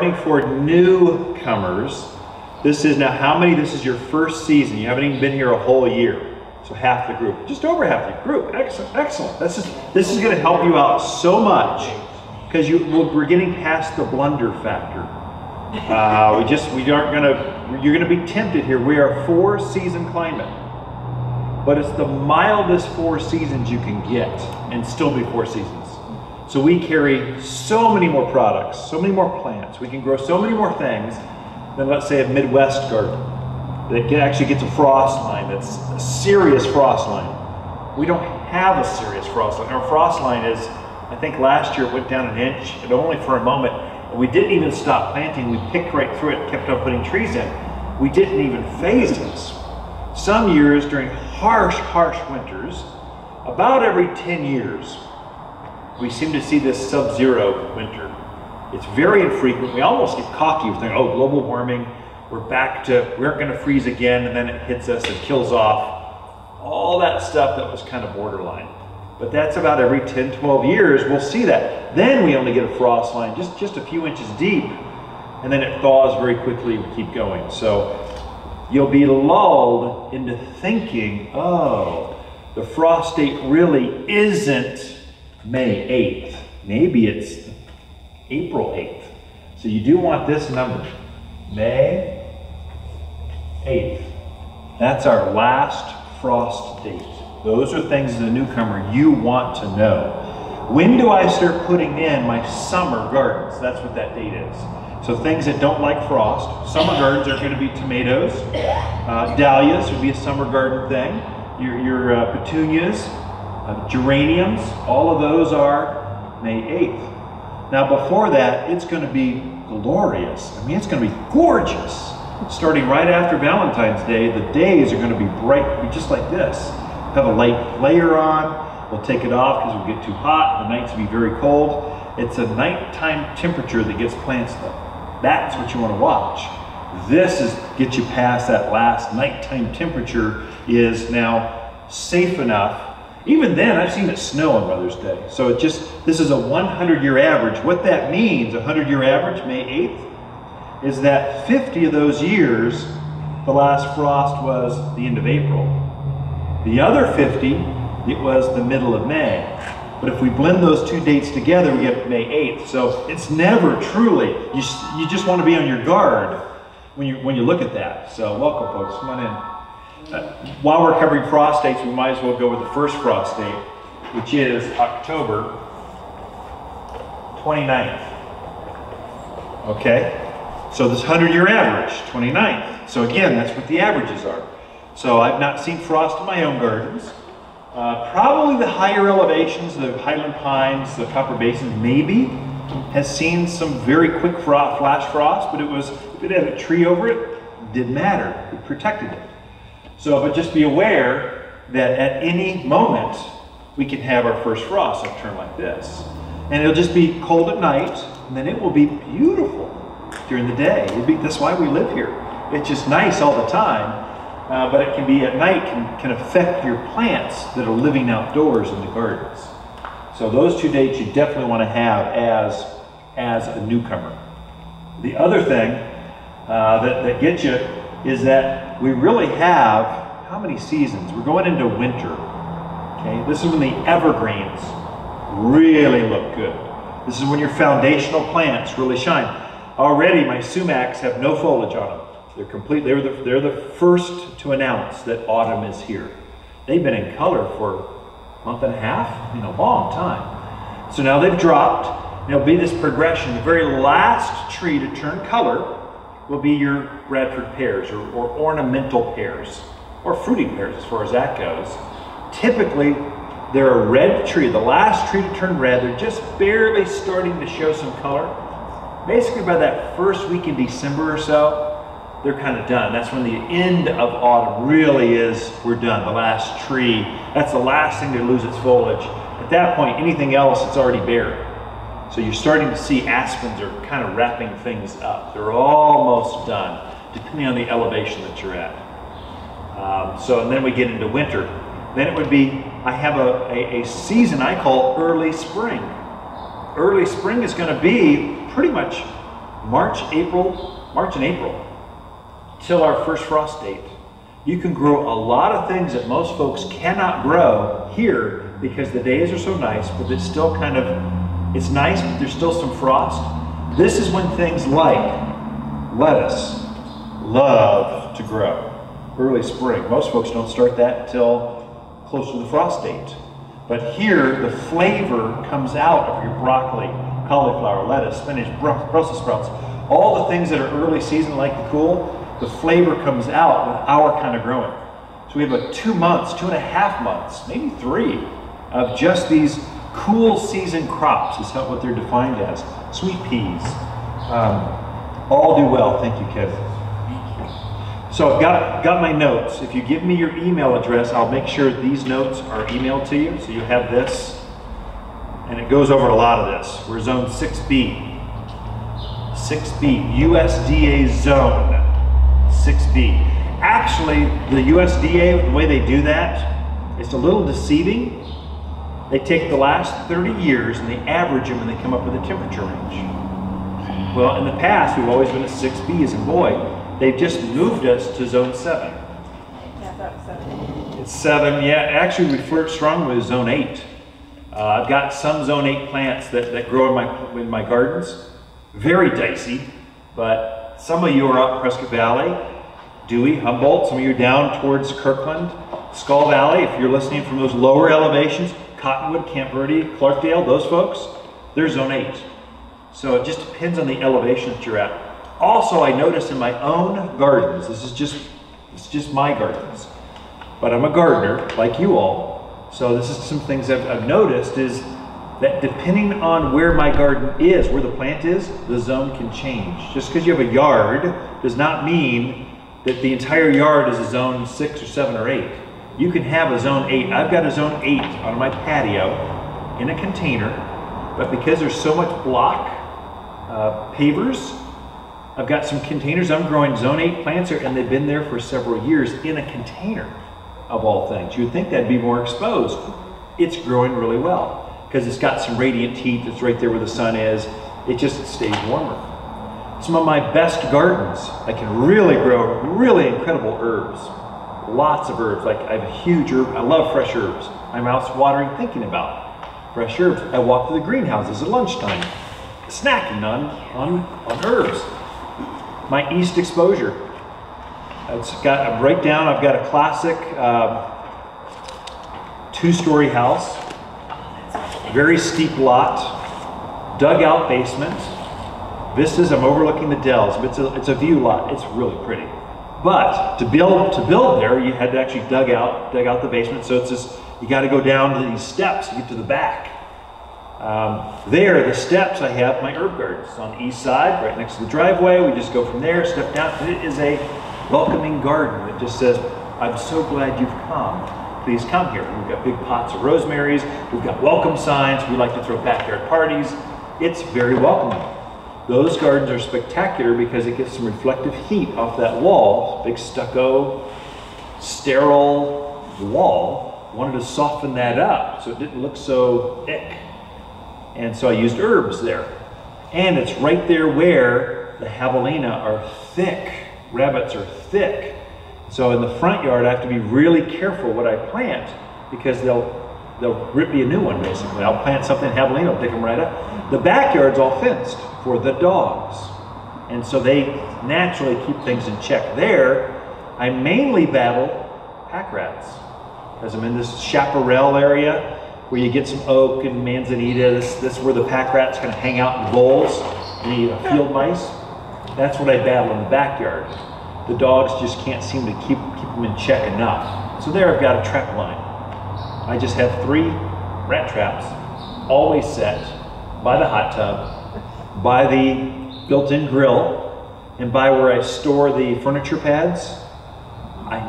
gardening for newcomers. This is now how many? This is your first season. You haven't even been here a whole year. So half the group, just over half the group. Excellent, excellent. This is going to help you out so much because we're getting past the blunder factor. You're going to be tempted here. We are a 4-season climate, but it's the mildest 4 seasons you can get and still be 4 seasons. So we carry so many more products, so many more plants. We can grow so many more things than, let's say, a Midwest garden that actually gets a frost line. That's a serious frost line. We don't have a serious frost line. Our frost line is, I think last year it went down 1 inch, and only for a moment. And we didn't even stop planting. We picked right through it, kept on putting trees in. We didn't even phase this. Some years during harsh, harsh winters, about every 10 years, we seem to see this sub-zero winter. It's very infrequent. We almost get cocky. We think, oh, global warming, we aren't going to freeze again, and then it hits us and kills off all that stuff that was kind of borderline. But that's about every 10, 12 years, we'll see that. Then we only get a frost line just a few inches deep, and then it thaws very quickly and we keep going. So you'll be lulled into thinking, oh, the frost date really isn't May 8th. Maybe it's April 8th. So you do want this number, May 8th. That's our last frost date. Those are things as a newcomer you want to know. When do I start putting in my summer gardens? That's what that date is. So things that don't like frost. Summer gardens are going to be tomatoes. Dahlias would be a summer garden thing. Your petunias, geraniums, all of those are May 8th. Now before that, it's going to be glorious. I mean, it's going to be gorgeous. Starting right after Valentine's Day, the days are going to be bright, just like this. Have a light layer on, we'll take it off because we'll get too hot, the nights will be very cold. It's a nighttime temperature that gets plants though. That's what you want to watch. This is get you past that last nighttime temperature is now safe enough. Even then, I've seen it snow on Mother's Day. So this is a 100-year average. What that means, a 100-year average, May 8th, is that 50 of those years, the last frost was the end of April. The other 50, it was the middle of May. But if we blend those two dates together, we get May 8th. So it's never truly, you just want to be on your guard when you look at that. So welcome folks, come on in. While we're covering frost dates, we might as well go with the first frost date, which is October 29th. Okay, so this 100-year average, 29th. So again, that's what the averages are. So I've not seen frost in my own gardens. Probably the higher elevations, the highland pines, the copper basins, maybe has seen some very quick flash frost, but if it had a tree over it, didn't matter. It protected it. So, but just be aware that at any moment we can have our first frost upturn like this, and it'll just be cold at night, and then it will be beautiful during the day. That's why we live here. It's just nice all the time. But it can be at night, can affect your plants that are living outdoors in the gardens. So those two dates you definitely want to have as a newcomer. The other thing that gets you is that we really have, how many seasons? We're going into winter. Okay, this is when the evergreens really look good. This is when your foundational plants really shine. Already my sumacs have no foliage on them. They're complete. They're the first to announce that autumn is here. They've been in color for a month and a half, a long time. So now they've dropped. There'll be this progression. The very last tree to turn color will be your Bradford pears or ornamental pears or fruity pears as far as that goes. Typically, they're a red tree. The last tree to turn red, they're just barely starting to show some color. Basically by that first week in December or so, they're kind of done. That's when the end of autumn really is, we're done. The last tree, that's the last thing to lose its foliage. At that point, anything else, it's already bare. So you're starting to see aspens are kind of wrapping things up. They're almost done, depending on the elevation that you're at. And then we get into winter. Then it would be, I have a season I call early spring. Early spring is going to be pretty much March and April, till our first frost date. You can grow a lot of things that most folks cannot grow here because the days are so nice, but it's still kind of, it's nice, but there's still some frost. This is when things like lettuce love to grow. Early spring. Most folks don't start that until close to the frost date. But here, the flavor comes out of your broccoli, cauliflower, lettuce, spinach, Brussels sprouts, all the things that are early season like the cool, the flavor comes out with our kind of growing. So we have a 2 months, 2.5 months, maybe 3, of just these cool season crops is what they're defined as. Sweet peas, all do well. Thank you, Kevin. So I've got my notes. If you give me your email address, I'll make sure these notes are emailed to you. So you have this, and it goes over a lot of this. We're zone 6B. 6B, USDA zone 6B. Actually, the USDA, the way they do that, it's a little deceiving. They take the last 30 years and they average them and they come up with a temperature range. Well, in the past, we've always been at 6B as in boy. They've just moved us to zone 7. Yeah, that's 7. It's 7, yeah. Actually, we flirt strongly with zone 8. I've got some zone 8 plants that grow in my gardens. Very dicey, but some of you are up Prescott Valley, Dewey, Humboldt. Some of you are down towards Kirkland, Skull Valley. If you're listening from those lower elevations, Cottonwood, Camp Verde, Clarkdale, those folks, they're zone 8. So it just depends on the elevation that you're at. Also, I noticed in my own gardens, it's just my gardens, but I'm a gardener like you all. So this is some things I've noticed is that depending on where my garden is, where the plant is, the zone can change. Just because you have a yard does not mean that the entire yard is a zone 6 or 7 or 8. You can have a zone 8. I've got a zone 8 on my patio in a container, but because there's so much block pavers, I've got some containers. I'm growing zone 8 plants here, and they've been there for several years in a container, of all things. You'd think that'd be more exposed. It's growing really well because it's got some radiant heat that's right there where the sun is. It just stays warmer. Some of my best gardens, I can really grow really incredible herbs. Lots of herbs. Like I have a huge herb. I love fresh herbs. My mouth's watering thinking about fresh herbs. I walk to the greenhouses at lunchtime, snacking on herbs. My east exposure. It's got right down. I've got a classic 2-story house, very steep lot, dugout basement. Vistas. I'm overlooking the Dells. It's a view lot. It's really pretty. But to build there, you had to actually dug out the basement. So it's just you got to go down to these steps to get to the back. There, the steps, I have my herb garden. It's on the east side, right next to the driveway. We just go from there, step down, and it is a welcoming garden. It just says, I'm so glad you've come. Please come here. We've got big pots of rosemaries. We've got welcome signs. We like to throw backyard parties. It's very welcoming. Those gardens are spectacular because it gets some reflective heat off that wall. Big stucco, sterile wall. Wanted to soften that up so it didn't look so thick. And so I used herbs there. And it's right there where the javelina are thick. Rabbits are thick. So in the front yard, I have to be really careful what I plant because they'll rip me a new one, basically. I'll plant something, javelina will pick them right up. The backyard's all fenced for the dogs. And so they naturally keep things in check. There, I mainly battle pack rats because I'm in this chaparral area where you get some oak and manzanita. This is where the pack rats kind of hang out in bowls, the field mice. That's what I battle in the backyard. The dogs just can't seem to keep them in check enough. So there I've got a trap line. I just have 3 rat traps, always set by the hot tub, by the built-in grill, and by where I store the furniture pads.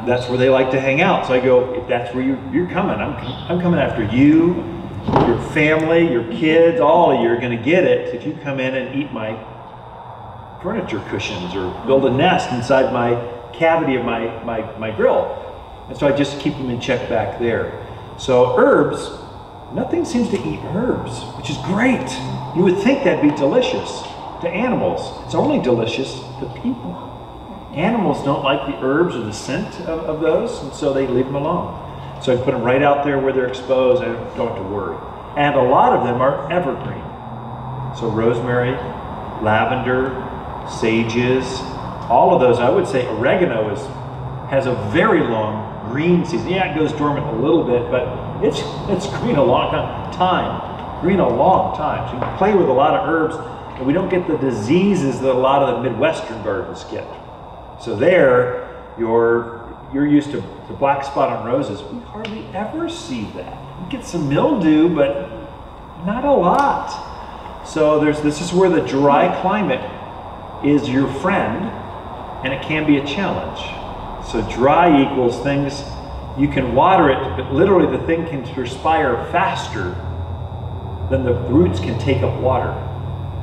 That's where they like to hang out. So I go, if that's where you're coming, I'm coming after you, your family, your kids, all of you are going to get it if you come in and eat my furniture cushions or build a nest inside my cavity of my grill. And so I just keep them in check back there. So herbs, nothing seems to eat herbs, which is great. You would think that'd be delicious to animals. It's only delicious to people. Animals don't like the herbs or the scent of those, and so they leave them alone. So I put them right out there where they're exposed. I don't have to worry. And a lot of them are evergreen. So rosemary, lavender, sages, all of those. I would say oregano has a very long green season. Yeah, it goes dormant a little bit, but it's green a long time. Green a long time. So you can play with a lot of herbs, and we don't get the diseases that a lot of the Midwestern gardens get. So there, you're used to the black spot on roses. We hardly ever see that. We get some mildew, but not a lot. So this is where the dry climate is your friend, and it can be a challenge. So dry equals things, you can water it, but literally the thing can perspire faster than the roots can take up water.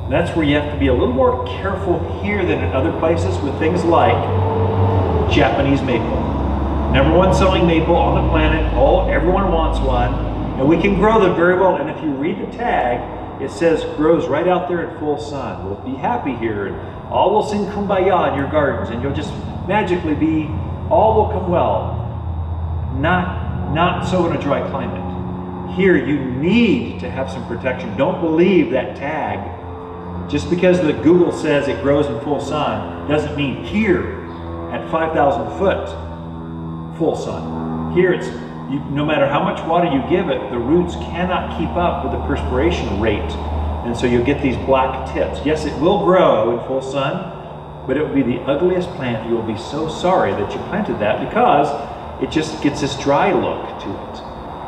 And that's where you have to be a little more careful here than in other places with things like Japanese maple. #1 selling maple on the planet. Everyone wants one. And we can grow them very well. And if you read the tag, it says grows right out there in full sun. We'll be happy here, and all will sing kumbaya in your gardens, and you'll just magically all will come well. Not so in a dry climate. Here you need to have some protection. Don't believe that tag. Just because the Google says it grows in full sun doesn't mean here at 5,000 foot full sun. Here no matter how much water you give it, the roots cannot keep up with the perspiration rate. And so you'll get these black tips. Yes, it will grow in full sun, but it will be the ugliest plant. You will be so sorry that you planted that because it just gets this dry look to it.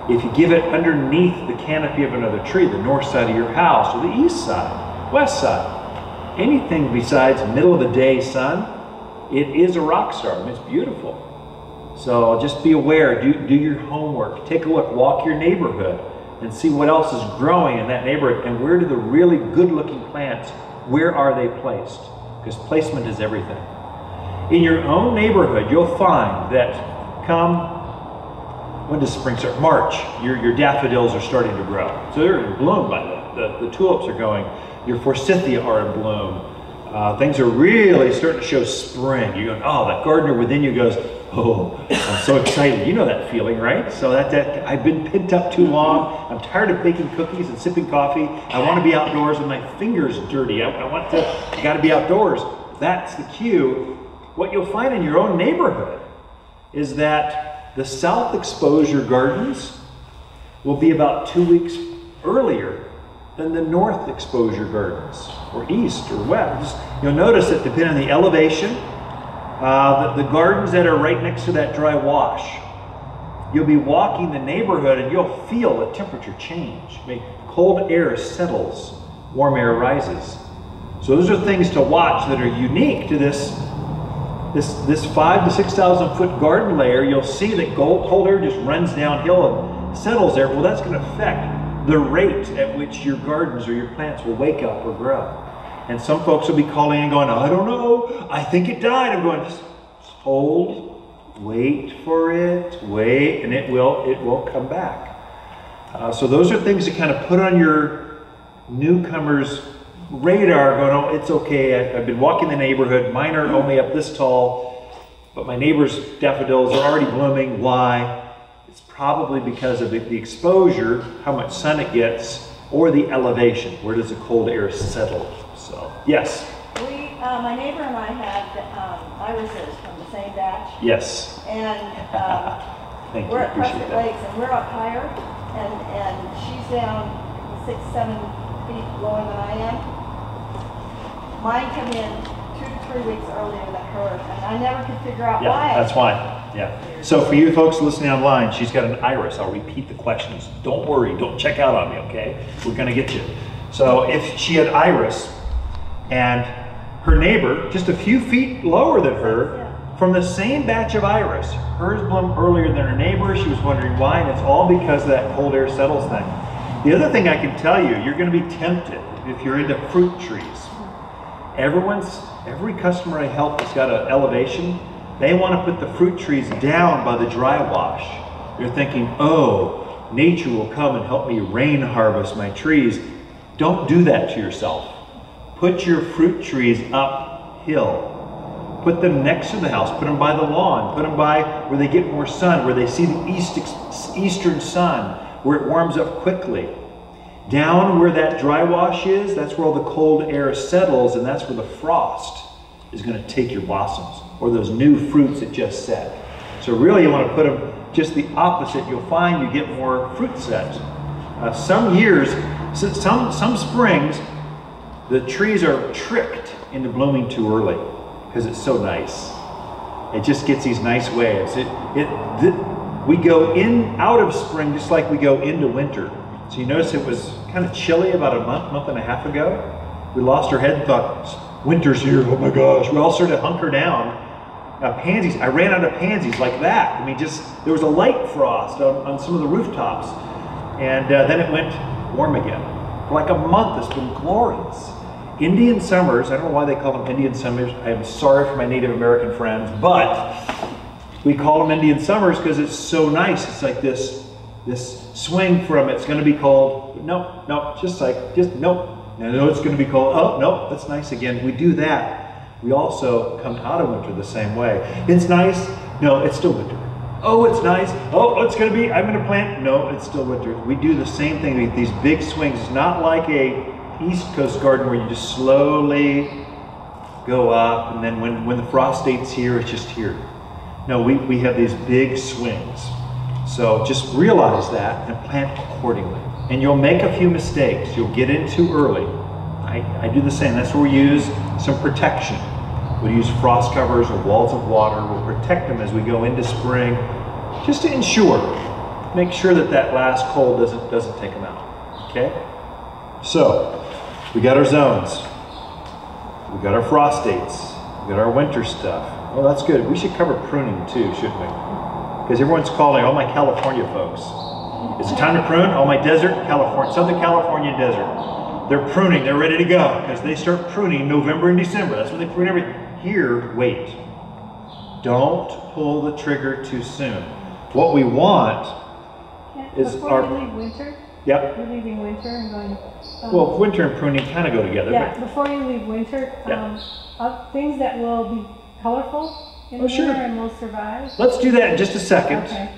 If you give it underneath the canopy of another tree, the north side of your house, or the east side, west side, anything besides middle of the day sun, it is a rock star. I mean, it's beautiful. So just be aware, do your homework, take a look, walk your neighborhood and see what else is growing in that neighborhood, and where do the really good looking plants, where are they placed? Because placement is everything. In your own neighborhood, you'll find that when does spring start? March, your daffodils are starting to grow. So they're in bloom by then. The tulips are going. Your forsythia are in bloom. Things are really starting to show spring. You're going, oh, that gardener within you goes, oh, I'm so excited. You know that feeling, right? So that I've been pent up too long. I'm tired of baking cookies and sipping coffee. I want to be outdoors and my fingers dirty. I got to be outdoors. That's the cue. What you'll find in your own neighborhood is that the south exposure gardens will be about 2 weeks earlier than the north exposure gardens, or east or west. You'll notice that depending on the elevation, the gardens that are right next to that dry wash, you'll be walking the neighborhood and you'll feel the temperature change. I mean, cold air settles, warm air rises. So those are things to watch that are unique to this 5,000 to 6,000 foot garden layer. You'll see that cold air just runs downhill and settles there. Well, that's going to affect the rate at which your gardens or your plants will wake up or grow. And some folks will be calling and going, I don't know, I think it died. I'm going, just hold, wait for it, wait, and it will come back. So those are things to kind of put on your newcomers' radar, going, oh, it's okay, I've been walking the neighborhood, mine are only up this tall, but my neighbor's daffodils are already blooming. Why? It's probably because of the exposure, how much sun it gets, or the elevation. Where does the cold air settle? So, yes? My neighbor and I had irises from the same batch. Yes. And Thank we're you. at Crescent Lakes, and we're up higher, and she's down 6, 7 feet lower than I am. Mine come in 2 to 3 weeks earlier than hers, and I never could figure out why. Yeah, that's why. Yeah. So for you folks listening online, she's got an iris. I'll repeat the questions. Don't worry. Don't check out on me, okay? We're going to get you. So if she had iris and her neighbor, just a few feet lower than her, from the same batch of iris, hers bloomed earlier than her neighbor. She was wondering why, and it's all because of that cold air settles thing. The other thing I can tell you, you're going to be tempted if you're into fruit trees. Every customer I help that's got an elevation, they want to put the fruit trees down by the dry wash. They're thinking, oh, nature will come and help me rain harvest my trees. Don't do that to yourself. put your fruit trees uphill. Put them next to the house, put them by the lawn, put them by where they get more sun, where they see the eastern sun, where it warms up quickly. Down where that dry wash is, that's where all the cold air settles, and that's where the frost is going to take your blossoms, or those new fruits that just set. So really you want to put them just the opposite. You'll find you get more fruit set. Some years, some springs, the trees are tricked into blooming too early because it's so nice. It just gets these nice waves. We go out of spring just like we go into winter. So you notice it was kind of chilly about a month and a half ago. We lost our head and thought, winter's here, oh my gosh. We all started to hunker down. Pansies, I ran out of pansies like that. I mean, there was a light frost on some of the rooftops. And then it went warm again. For like a month, it's been glorious. Indian summers, I don't know why they call them Indian summers. I'm sorry for my Native American friends, but we call them Indian summers because it's so nice. It's like this swing from it's going to be cold. No, no, no. No, it's going to be cold. Oh, no, that's nice again. We do that. We also come out of winter the same way. It's nice. No, it's still winter. Oh, it's nice. Oh, it's going to be, I'm going to plant. No, it's still winter. We do the same thing with these big swings. It's not like a East Coast garden where you just slowly go up, and then when the frost date's here, it's just here. No, we have these big swings. So just realize that and plant accordingly. And you'll make a few mistakes. You'll get in too early. I do the same. That's where we use some protection. We use frost covers or walls of water. We'll protect them as we go into spring, just to ensure, make sure that last cold doesn't take them out. Okay? So we got our zones. We got our frost dates. We got our winter stuff. Well, that's good. We should cover pruning too, shouldn't we? Because everyone's calling, all my California folks. Is it time to prune? All my desert, California, Southern California desert. They're pruning, they're ready to go, because they start pruning November and December. That's when they prune everything. Here, wait. Don't pull the trigger too soon. What we want is before you leave winter? Yep. You're leaving winter and going... well, winter and pruning kind of go together. Yeah, before you leave winter, things that will be colorful in winter and will survive. Let's do that in just a second. Okay.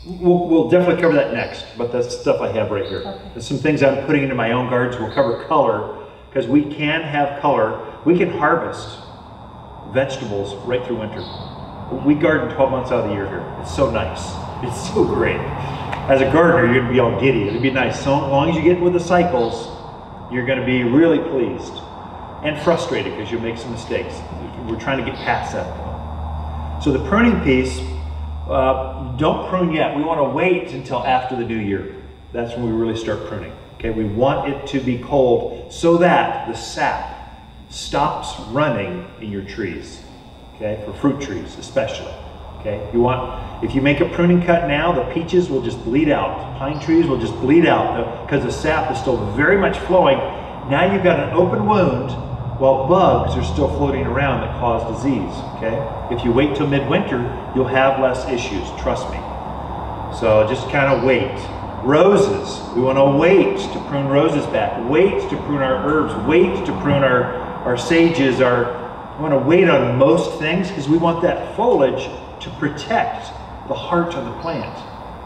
We'll definitely cover that next, but that's stuff I have right here. Okay. There's some things I'm putting into my own gardens. We'll cover color, because we can have color. We can harvest vegetables right through winter. We garden 12 months out of the year here. It's so nice. It's so great. As a gardener, you're going to be all giddy. It'll be nice. So long as you get with the cycles, you're going to be really pleased and frustrated because you'll make some mistakes. We're trying to get past that. So the pruning piece, don't prune yet. We want to wait until after the new year. That's when we really start pruning. Okay, we want it to be cold so that the sap stops running in your trees. Okay, for fruit trees especially. Okay, if you make a pruning cut now, the peaches will just bleed out. Pine trees will just bleed out because the sap is still very much flowing. Now you've got an open wound while bugs are still floating around that cause disease. Okay, if you wait till midwinter, you'll have less issues. Trust me. So just kind of wait. Roses, we want to wait to prune roses back. Wait to prune our herbs. Wait to prune our sages. We want to wait on most things because we want that foliage to protect the heart of the plant.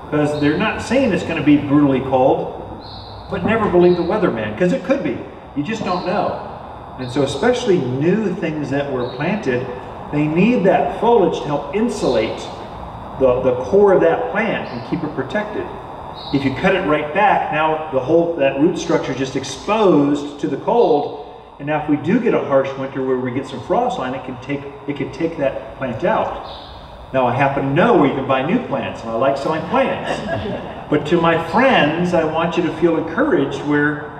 Because they're not saying it's going to be brutally cold, but never believe the weatherman, because it could be. You just don't know. And so especially new things that were planted, they need that foliage to help insulate the core of that plant and keep it protected. If you cut it right back, now that root structure is just exposed to the cold. And now if we do get a harsh winter where we get some frost line, it can take that plant out. Now I happen to know where you can buy new plants, and I like selling plants. But to my friends, I want you to feel encouraged where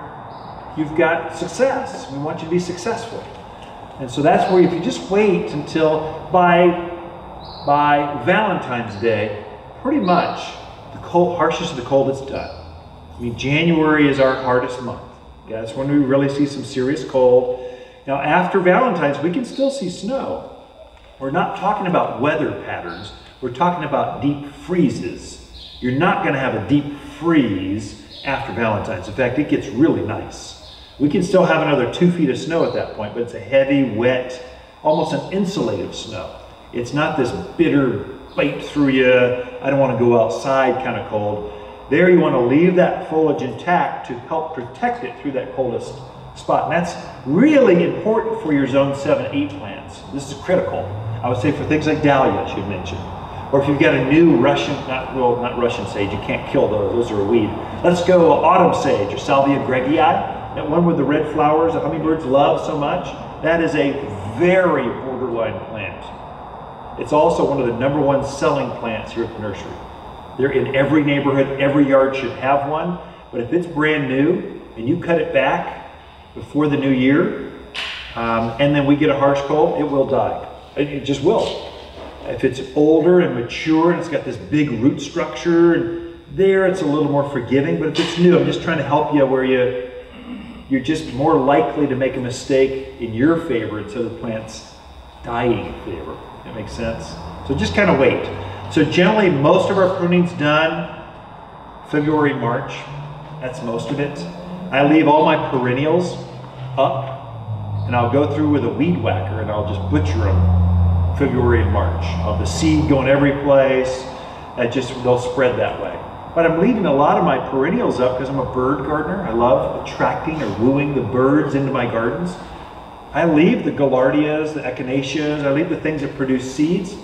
you've got success. We want you to be successful. And so that's where if you just wait until by Valentine's Day, pretty much the harshest of the cold is done. I mean, January is our hardest month. Yeah, that's when we really see some serious cold. Now after Valentine's, we can still see snow. We're not talking about weather patterns. We're talking about deep freezes. You're not going to have a deep freeze after Valentine's. In fact, it gets really nice. We can still have another 2 feet of snow at that point, but it's a heavy, wet, almost an insulative snow. It's not this bitter, bite through you, I don't want to go outside kind of cold. There you want to leave that foliage intact to help protect it through that coldest spot. And that's really important for your zone 7, 8 plants. This is critical. I would say for things like dahlias you mentioned. Or if you've got a new Russian, not Russian sage, you can't kill those are a weed. Let's go autumn sage or Salvia gregii, that one with the red flowers that hummingbirds love so much. That is a very borderline plant. It's also one of the #1 selling plants here at the nursery. They're in every neighborhood, every yard should have one, but if it's brand new and you cut it back before the new year, and then we get a harsh cold, it will die. It just will. If it's older and mature and it's got this big root structure, there it's a little more forgiving, but if it's new, I'm just trying to help you where you're just more likely to make a mistake in your favor instead of the plant's dying in favor. That makes sense? So just kind of wait. So generally, most of our pruning's done February, March. That's most of it. I leave all my perennials up, and I'll go through with a weed whacker, and I'll just butcher them February and March. I'll have the seed going every place. They'll spread that way. But I'm leaving a lot of my perennials up because I'm a bird gardener. I love attracting or wooing the birds into my gardens. I leave the gaillardias, the echinaceas, I leave the things that produce seeds.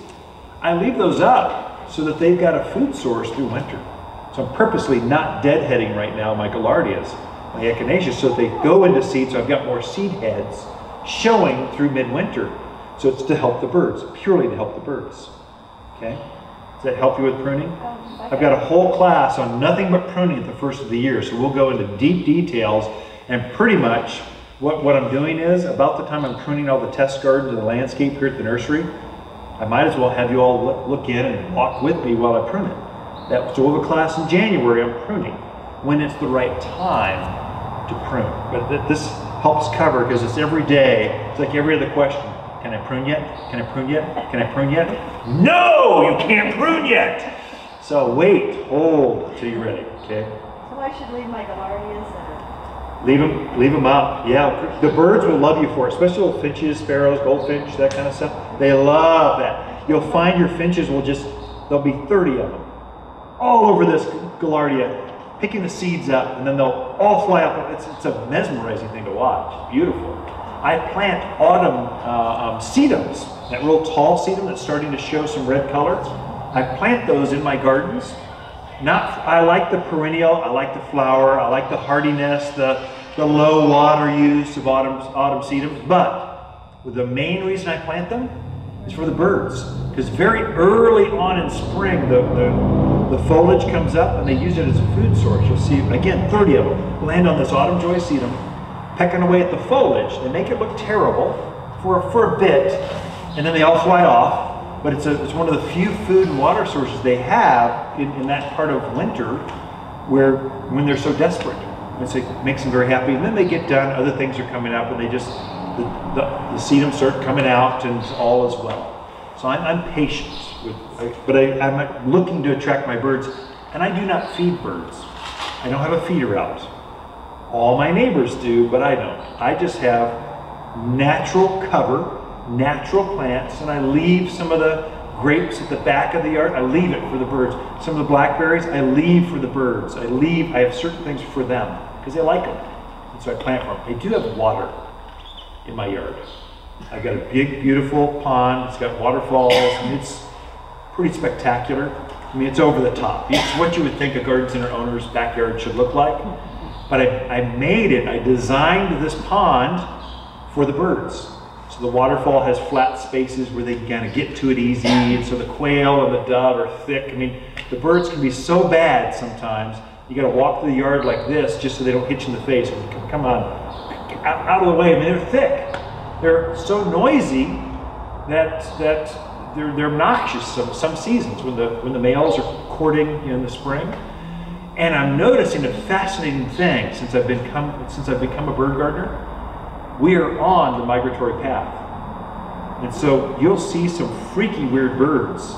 I leave those up so that they've got a food source through winter. So I'm purposely not deadheading right now my gaillardias, my echinacea, so that they go into seed, so I've got more seed heads showing through midwinter. So it's to help the birds, purely to help the birds. Okay? Does that help you with pruning? I've got a whole class on nothing but pruning at the first of the year, so we'll go into deep details, and pretty much what I'm doing is, about the time I'm pruning all the test gardens and the landscape here at the nursery, I might as well have you all look in and walk with me while I prune it. So we'll have a class in January on pruning, when it's the right time to prune. But this helps cover, because it's every day, it's like every other question. Can I prune yet? Can I prune yet? Can I prune yet? No, you can't prune yet! So wait, hold until you're ready, okay? So I should leave my gaillardias Leave them up, yeah. The birds will love you for it, especially little finches, sparrows, goldfinch, that kind of stuff. They love that. You'll find your finches will there'll be 30 of them all over this gaillardia, picking the seeds up, and then they'll all fly up. It's a mesmerizing thing to watch. It's beautiful. I plant autumn sedums, that real tall sedum that's starting to show some red color. I plant those in my gardens. I like the perennial, I like the flower, I like the hardiness, the low water use of autumn sedums, but the main reason I plant them is for the birds. Because very early on in spring, the foliage comes up and they use it as a food source. You'll see, again, 30 of them land on this autumn joy sedum, pecking away at the foliage. They make it look terrible for a bit, and then they all fly off. But it's one of the few food and water sources they have in that part of winter when they're so desperate. It makes them very happy. And then they get done, other things are coming up, and the sedums start coming out, and all is well. So I'm patient, but I'm looking to attract my birds, and I do not feed birds. I don't have a feeder out. All my neighbors do, but I don't. I just have natural cover, natural plants, and I leave some of the grapes at the back of the yard. I leave it for the birds. Some of the blackberries I leave for the birds. I have certain things for them because they like them, and so I plant for them. I do have water in my yard. I've got a big, beautiful pond. It's got waterfalls, and it's pretty spectacular. I mean, it's over the top. It's what you would think a garden center owner's backyard should look like. But I designed this pond for the birds. So the waterfall has flat spaces where they can kind of get to it easy, and so the quail and the dove are thick. I mean, the birds can be so bad sometimes, you got to walk through the yard like this just so they don't hit you in the face. Come on, out of the way. I mean, they're thick. They're so noisy that they're obnoxious some seasons when the males are courting in the spring. And I'm noticing a fascinating thing since I've become a bird gardener. We are on the migratory path. And so you'll see some freaky weird birds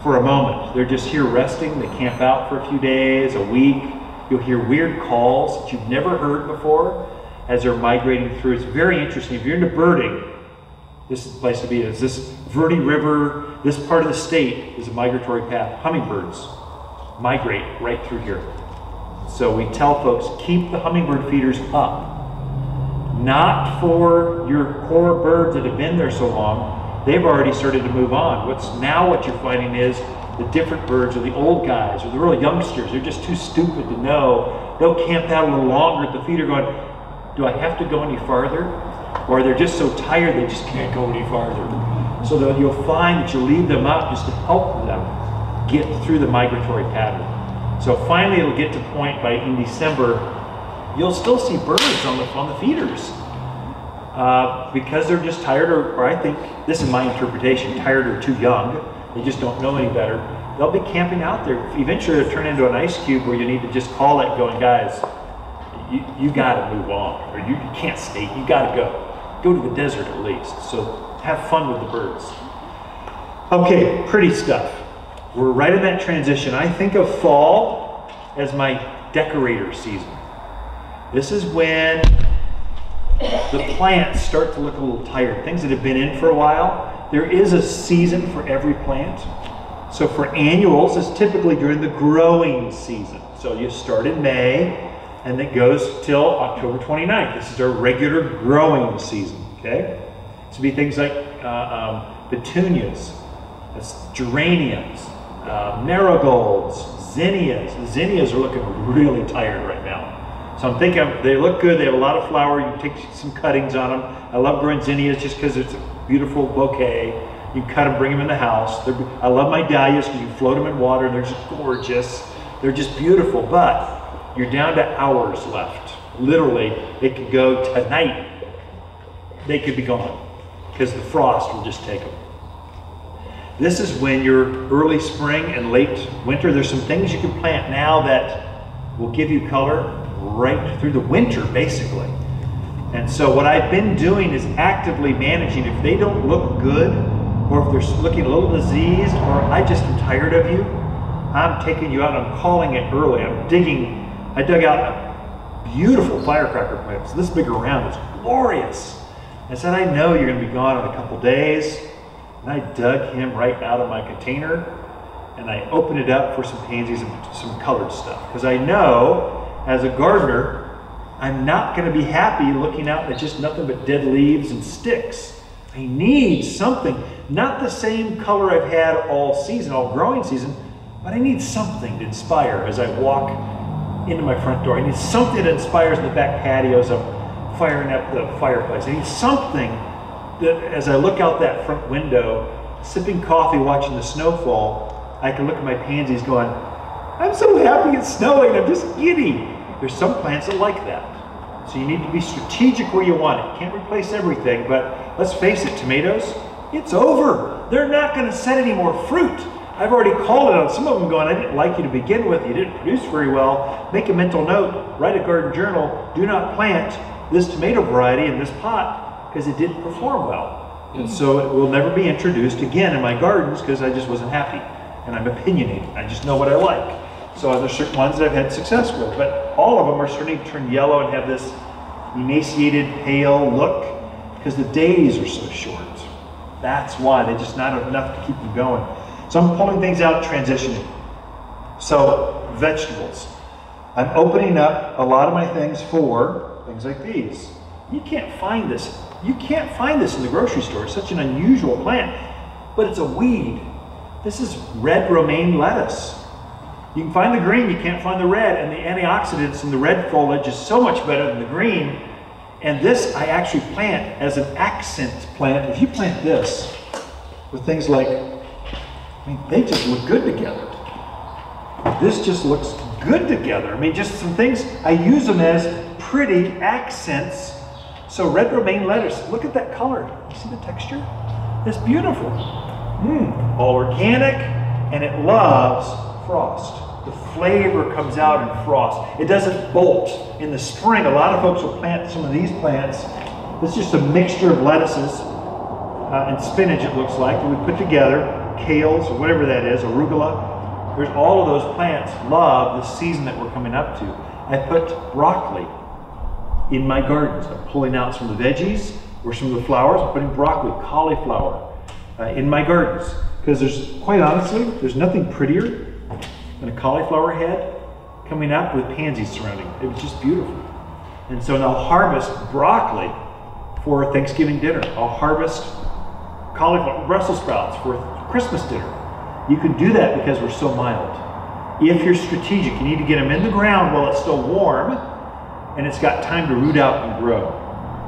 for a moment. They're just here resting. They camp out for a few days, a week. You'll hear weird calls that you've never heard before. as they're migrating through. It's very interesting. If you're into birding, this is the place to be. Is this Verde River, this part of the state is a migratory path. Hummingbirds migrate right through here. So we tell folks, keep the hummingbird feeders up. Not for your core birds that have been there so long. They've already started to move on. What you're finding is the different birds, or the old guys, or the real youngsters, they're just too stupid to know. They'll camp out a little longer at the feeder going, do I have to go any farther? Or they're just so tired they just can't go any farther. So that you'll find that you leave them up just to help them get through the migratory pattern. So finally it'll get to the point by in December, you'll still see birds on the feeders. Because they're just tired, or I think, this is my interpretation, tired or too young. They just don't know any better. They'll be camping out there. Eventually they'll turn into an ice cube where you need to just call it going, guys, you gotta move on, or you can't stay, you gotta go. Go to the desert at least. So have fun with the birds. Okay, pretty stuff. We're right in that transition. I think of fall as my decorator season. This is when the plants start to look a little tired. Things that have been in for a while. There is a season for every plant. So for annuals, it's typically during the growing season. So you start in May and it goes till October 29th. This is our regular growing season, okay? So be things like petunias, geraniums, marigolds, zinnias. The zinnias are looking really tired right now. So I'm thinking they look good, they have a lot of flower, you can take some cuttings on them. I love growing zinnias just because it's a beautiful bouquet. You cut them, bring them in the house. I love my dahlias because you float them in water and they're just gorgeous. They're just beautiful, but you're down to hours left. Literally, it could go tonight. They could be gone because the frost will just take them. This is when you're early spring and late winter. There's some things you can plant now that will give you color right through the winter, basically. And so what I've been doing is actively managing. If they don't look good, or if they're looking a little diseased, or I just am tired of you, I'm taking you out and I'm calling it early. I dug out a beautiful firecracker plant. It's this big around, it's glorious. I said, I know you're gonna be gone in a couple days. And I dug him right out of my container and I opened it up for some pansies and some colored stuff. Because I know, as a gardener, I'm not going to be happy looking out at just nothing but dead leaves and sticks. I need something, not the same color I've had all season, all growing season, but I need something to inspire as I walk into my front door. I need something that inspires the back patios of firing up the fireplace. I need something that as I look out that front window, sipping coffee, watching the snowfall, I can look at my pansies going, I'm so happy it's snowing, I'm just giddy. There's some plants that like that. So you need to be strategic where you want it. Can't replace everything, but let's face it, tomatoes, it's over. They're not going to set any more fruit. I've already called it on some of them going, I didn't like you to begin with, you didn't produce very well. Make a mental note, write a garden journal, do not plant this tomato variety in this pot because it didn't perform well. And so it will never be introduced again in my gardens because I just wasn't happy. And I'm opinionated, I just know what I like. So there's certain ones that I've had success with, but all of them are starting to turn yellow and have this emaciated, pale look because the days are so short. That's why, they're just not enough to keep them going. So I'm pulling things out, transitioning. So vegetables. I'm opening up a lot of my things for things like these. You can't find this. You can't find this in the grocery store. It's such an unusual plant, but it's a weed. This is red romaine lettuce. You can find the green, you can't find the red, and the antioxidants in the red foliage is so much better than the green. And this I actually plant as an accent plant. If you plant this with things like, I mean, they just look good together. This just looks good together. I mean, just some things, I use them as pretty accents. So red romaine lettuce, look at that color. You see the texture? It's beautiful. All organic, and it loves frost. The flavor comes out in frost. It doesn't bolt. In the spring, a lot of folks will plant some of these plants. It's just a mixture of lettuces and spinach, it looks like, that we put together, kales, or whatever that is, arugula. There's all of those plants love the season that we're coming up to. I put broccoli. in my gardens. I'm pulling out some of the veggies or some of the flowers. I'm putting broccoli, cauliflower in my gardens. Because quite honestly, there's nothing prettier than a cauliflower head coming up with pansies surrounding it. It was just beautiful. And so now I'll harvest broccoli for Thanksgiving dinner. I'll harvest cauliflower, Brussels sprouts for Christmas dinner. You can do that because we're so mild. If you're strategic, you need to get them in the ground while it's still warm and it's got time to root out and grow.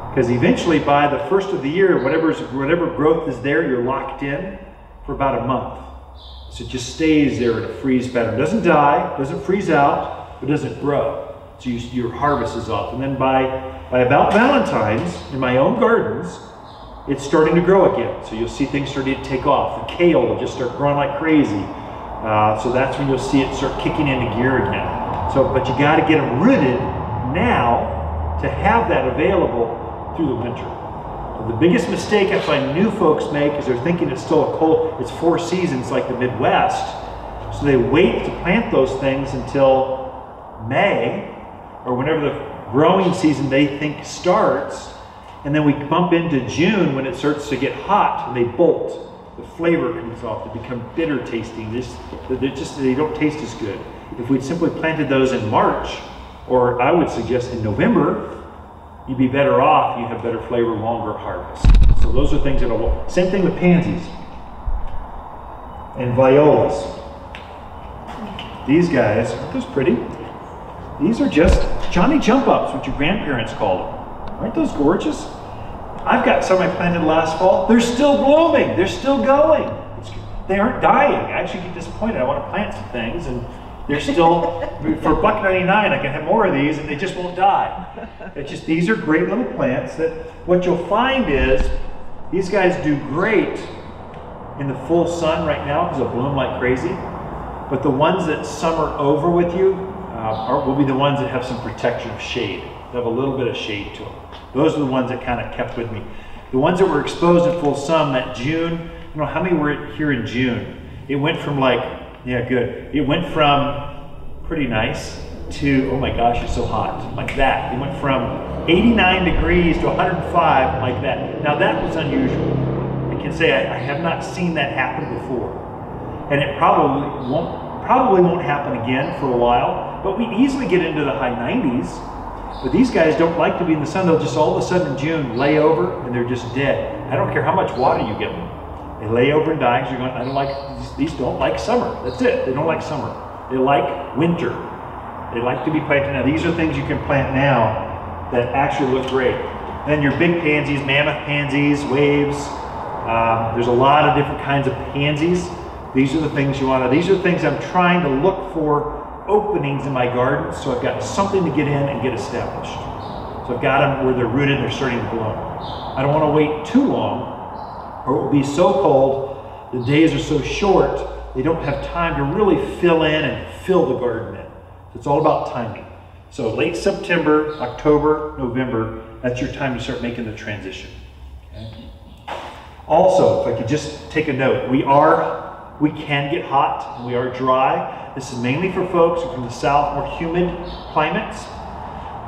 Because eventually by the first of the year, whatever growth is there, you're locked in for about a month. So it just stays there in a freeze pattern. It doesn't die, doesn't freeze out, but doesn't grow. So your harvest is off. And then by about Valentine's, in my own gardens, it's starting to grow again. So you'll see things starting to take off. The kale will just start growing like crazy. So that's when you'll see it start kicking into gear again. But you got to get them rooted now to have that available through the winter. The biggest mistake I find new folks make is they're thinking it's still it's 4 seasons like the Midwest. So they wait to plant those things until May or whenever the growing season they think starts. And then we bump into June when it starts to get hot and they bolt. The flavor comes off, they become bitter tasting. They don't taste as good. If we'd simply planted those in March, or I would suggest in November, you'd be better off, you have better flavor, longer harvest. So those are things that'll, same thing with pansies and violas. These guys, aren't those pretty? These are just Johnny jump ups, what your grandparents called them. Aren't those gorgeous? I've got some I planted last fall. They're still blooming, they're still going. They aren't dying. I actually get disappointed. I want to plant some things and they're still, for $1.99 I can have more of these and they just won't die. It's just, these are great little plants that what you'll find is these guys do great in the full sun right now because they'll bloom like crazy. But the ones that summer over with you will be the ones that have some protection of shade. They have a little bit of shade to them. Those are the ones that kind of kept with me. The ones that were exposed in full sun that June, I don't know how many were here in June. It went from like, yeah, good. It went from pretty nice to, oh my gosh, it's so hot, like that. It went from 89 degrees to 105, like that. Now that was unusual. I can say I have not seen that happen before. And it probably won't happen again for a while, but we easily get into the high 90s. But these guys don't like to be in the sun. They'll just all of a sudden in June lay over and they're just dead. I don't care how much water you give them. They lay over and die because you're going, I don't like, these don't like summer. That's it. They don't like summer. They like winter. They like to be planted now. These are things you can plant now that actually look great. Then your big pansies, mammoth pansies, waves. There's a lot of different kinds of pansies. These are the things you want to, these are the things I'm trying to look for openings in my garden, so I've got something to get in and get established. So I've got them where they're rooted and they're starting to bloom. I don't want to wait too long or it will be so cold, the days are so short, they don't have time to really fill in and fill the garden in. So it's all about timing. So late September, October, November, that's your time to start making the transition. Okay? Also, if I could just take a note, we can get hot and we are dry. This is mainly for folks who are from the south, more humid climates.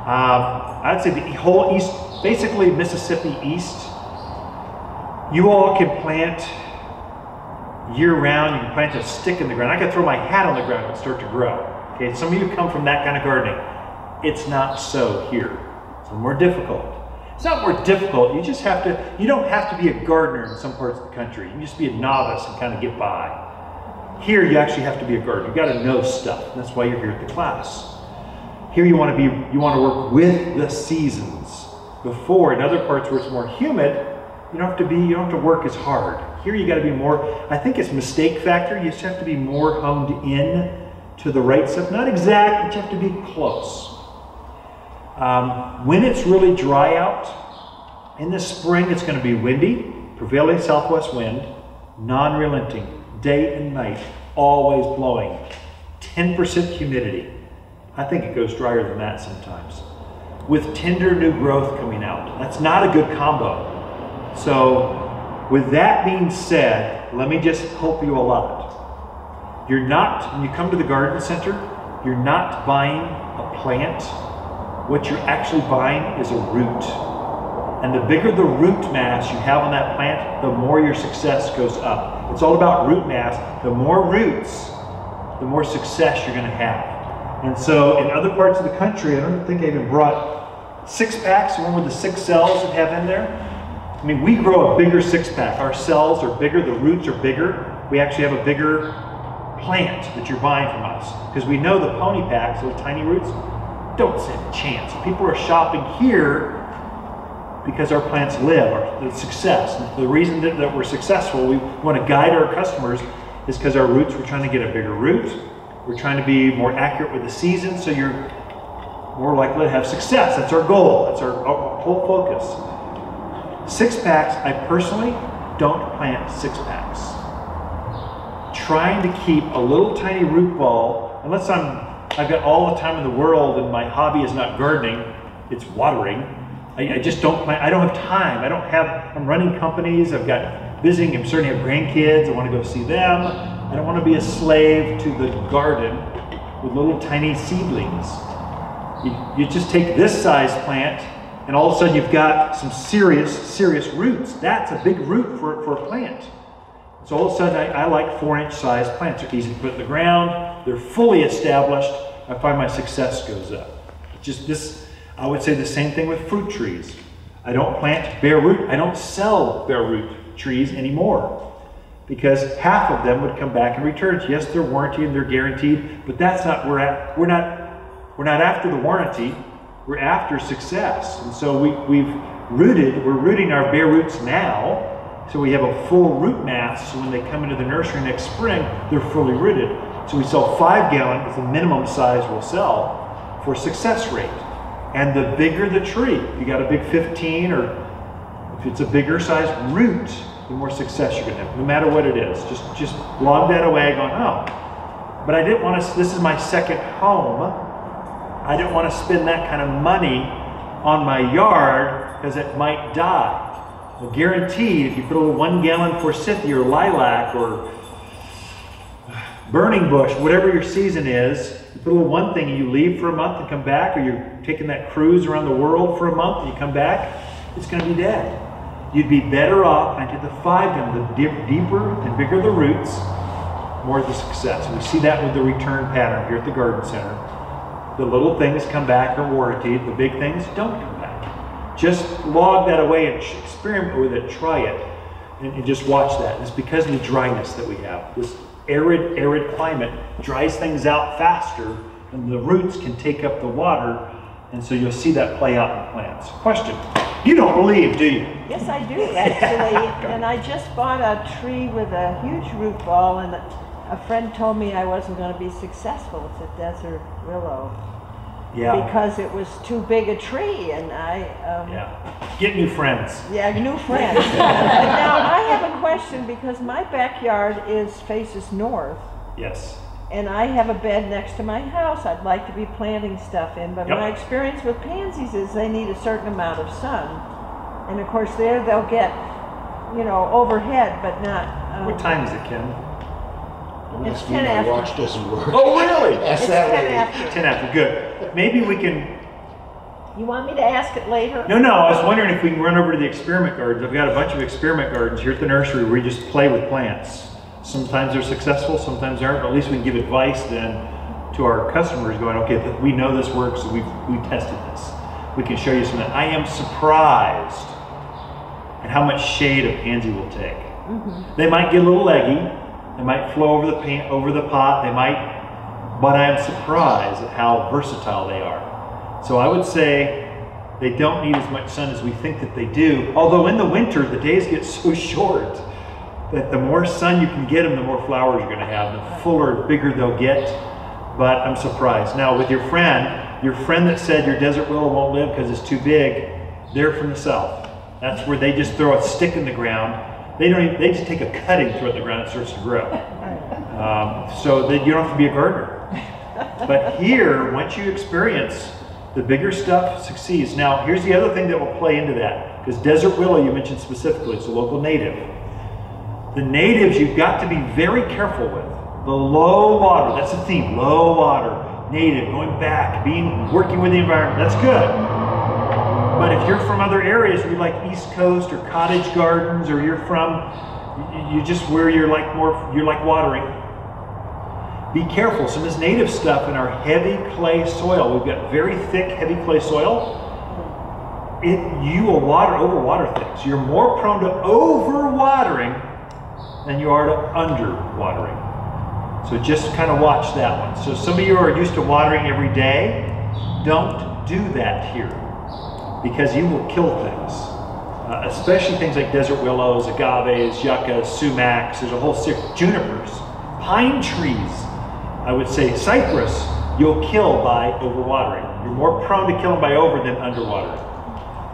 I'd say the whole east, basically Mississippi east, you all can plant year round. You can plant a stick in the ground. I could throw my hat on the ground and start to grow. Okay, some of you come from that kind of gardening. It's not so here. It's more difficult. It's not more difficult, you just have to, you don't have to be a gardener in some parts of the country. You can just be a novice and kind of get by. Here you actually have to be a gardener. You got to know stuff. That's why you're here at the class. Here you want to work with the seasons. Before, in other parts where it's more humid, you don't have to work as hard. Here you got to be more, I think it's mistake factor. You just have to be more honed in to the right stuff. Not exact, but you have to be close. When it's really dry out, in the spring it's going to be windy, prevailing southwest wind, non-relenting, day and night, always blowing, 10% humidity. I think it goes drier than that sometimes. With tender new growth coming out. That's not a good combo. So with that being said, let me just help you a lot. You're not, when you come to the garden center, you're not buying a plant what you're actually buying is a root. And the bigger the root mass you have on that plant, the more your success goes up. It's all about root mass. The more roots, the more success you're going to have. And so in other parts of the country, I don't think I even brought 6-packs, the one with the 6 cells that have in there. I mean, we grow a bigger 6-pack. Our cells are bigger, the roots are bigger. We actually have a bigger plant that you're buying from us. Because we know the pony packs, those tiny roots, don't stand a chance. People are shopping here because our plants live, the success. And the reason that we're successful, we want to guide our customers, is because our roots, we're trying to get a bigger root. We're trying to be more accurate with the season, so you're more likely to have success. That's our goal. That's our whole focus. 6-packs, I personally don't plant 6-packs. Trying to keep a little tiny root ball, unless I've got all the time in the world and my hobby is not gardening, it's watering. I just don't plant. I don't have time. I'm running companies. I've got visiting. I'm starting to have grandkids. I want to go see them. I don't want to be a slave to the garden with little tiny seedlings. You just take this size plant and all of a sudden you've got some serious roots. That's a big root for a plant. So all of a sudden I like 4-inch size plants. They're easy to put in the ground. They're fully established. I find my success goes up. Just this, I would say the same thing with fruit trees. I don't plant bare root. I don't sell bare root trees anymore because half of them would come back in returns. Yes, they're warranted and they're guaranteed, but that's not where we're not after the warranty. We're after success. And so we're rooting our bare roots now, so we have a full root mass, so when they come into the nursery next spring, they're fully rooted. So we sell 5 gallon is the minimum size we'll sell for success rate. And the bigger the tree, if you got a big 15 or if it's a bigger size root, the more success you're gonna have, no matter what it is. Just log that away going, oh, but I didn't want to, this is my second home. I didn't want to spend that kind of money on my yard because it might die. Well, guaranteed, if you put a little 1 gallon forsythia or lilac or burning bush, whatever your season is, you put a little one thing and you leave for a month and come back, or you're taking that cruise around the world for a month and you come back, it's going to be dead. You'd be better off into the 5 gallon. The deeper and bigger the roots, more the success. We see that with the return pattern here at the garden center. The little things come back are warranted, the big things don't come back. Just log that away and experiment with it, try it, and just watch that. It's because of the dryness that we have. This arid climate dries things out faster, and the roots can take up the water, and so you'll see that play out in plants. Question. You don't believe, do you? Yes, I do, actually. And I just bought a tree with a huge root ball, and a friend told me I wasn't going to be successful. It's a desert willow. Yeah. Because it was too big a tree, and yeah. Get new friends. Yeah, new friends. Now, I have a question, because my backyard faces north. Yes. And I have a bed next to my house I'd like to be planting stuff in, but my experience with pansies is they need a certain amount of sun. And of course there they'll get, overhead, but not... What time is it, Ken? It's 10 after. My watch doesn't work. Oh, really? It's 10 after. 10 after, good. Maybe we can... You want me to ask it later? No, I was wondering if we can run over to the experiment gardens. I've got a bunch of experiment gardens here at the nursery where we just play with plants. Sometimes they're successful, sometimes they aren't, but at least we can give advice then to our customers going, okay, we know this works, so we tested this. We can show you something. I am surprised at how much shade a pansy will take. Mm-hmm. They might get a little leggy, they might flow over the pot, but I am surprised at how versatile they are. So I would say they don't need as much sun as we think that they do, although in the winter the days get so short that the more sun you can get them, the more flowers you're going to have, the fuller, bigger they'll get. But I'm surprised. Now with your friend that said your desert willow won't live because it's too big, they're from the south. That's where they just throw a stick in the ground. They just take a cutting, throw it in the ground, and it starts to grow. So that you don't have to be a gardener. But here, once you experience, the bigger stuff succeeds. Now here's the other thing that will play into that, because desert willow you mentioned specifically, it's a local native. The natives you've got to be very careful with. The low water, that's the theme, low water, native, going back, working with the environment, that's good. But if you're from other areas, you like East Coast or cottage gardens, or you're from, you just where you're like watering, be careful. Some of this native stuff in our heavy clay soil, we've got very thick, heavy clay soil, you will overwater things. You're more prone to overwatering than you are to underwatering. So just kind of watch that one. So some of you are used to watering every day. Don't do that here, because you will kill things. Especially things like desert willows, agaves, yuccas, sumacs, there's a whole series, junipers, pine trees, I would say cypress, you'll kill by overwatering. You're more prone to killing by over than underwatering.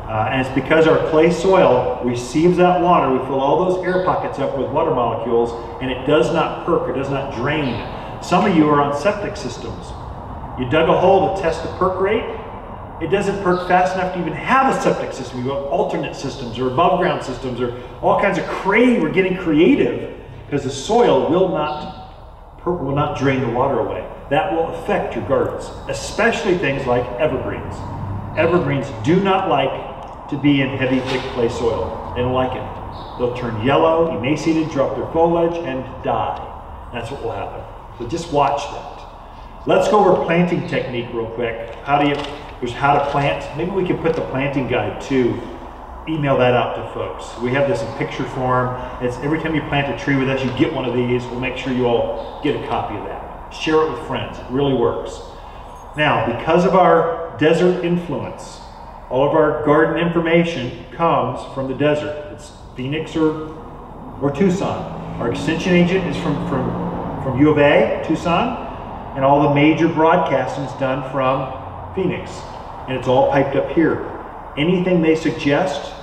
And it's because our clay soil receives that water. We fill all those air pockets up with water molecules, and it does not perk, it does not drain. Some of you are on septic systems. You dug a hole to test the perk rate. It doesn't perk fast enough to even have a septic system. You have alternate systems or above ground systems or all kinds of crazy. We're getting creative because the soil will not drain the water away. That will affect your gardens, especially things like evergreens. Evergreens do not like to be in heavy, thick clay soil. They don't like it. They'll turn yellow, emaciated, drop their foliage, and die. That's what will happen. So just watch that. Let's go over planting technique real quick. There's how to plant. Maybe we can put the planting guide too. Email that out to folks. We have this in picture form. It's every time you plant a tree with us, you get one of these. We'll make sure you all get a copy of that. Share it with friends. It really works. Now, because of our desert influence, all of our garden information comes from the desert. It's Phoenix or Tucson. Our extension agent is from U of A, Tucson, and all the major broadcasting is done from Phoenix, and it's all piped up here. Anything they suggest,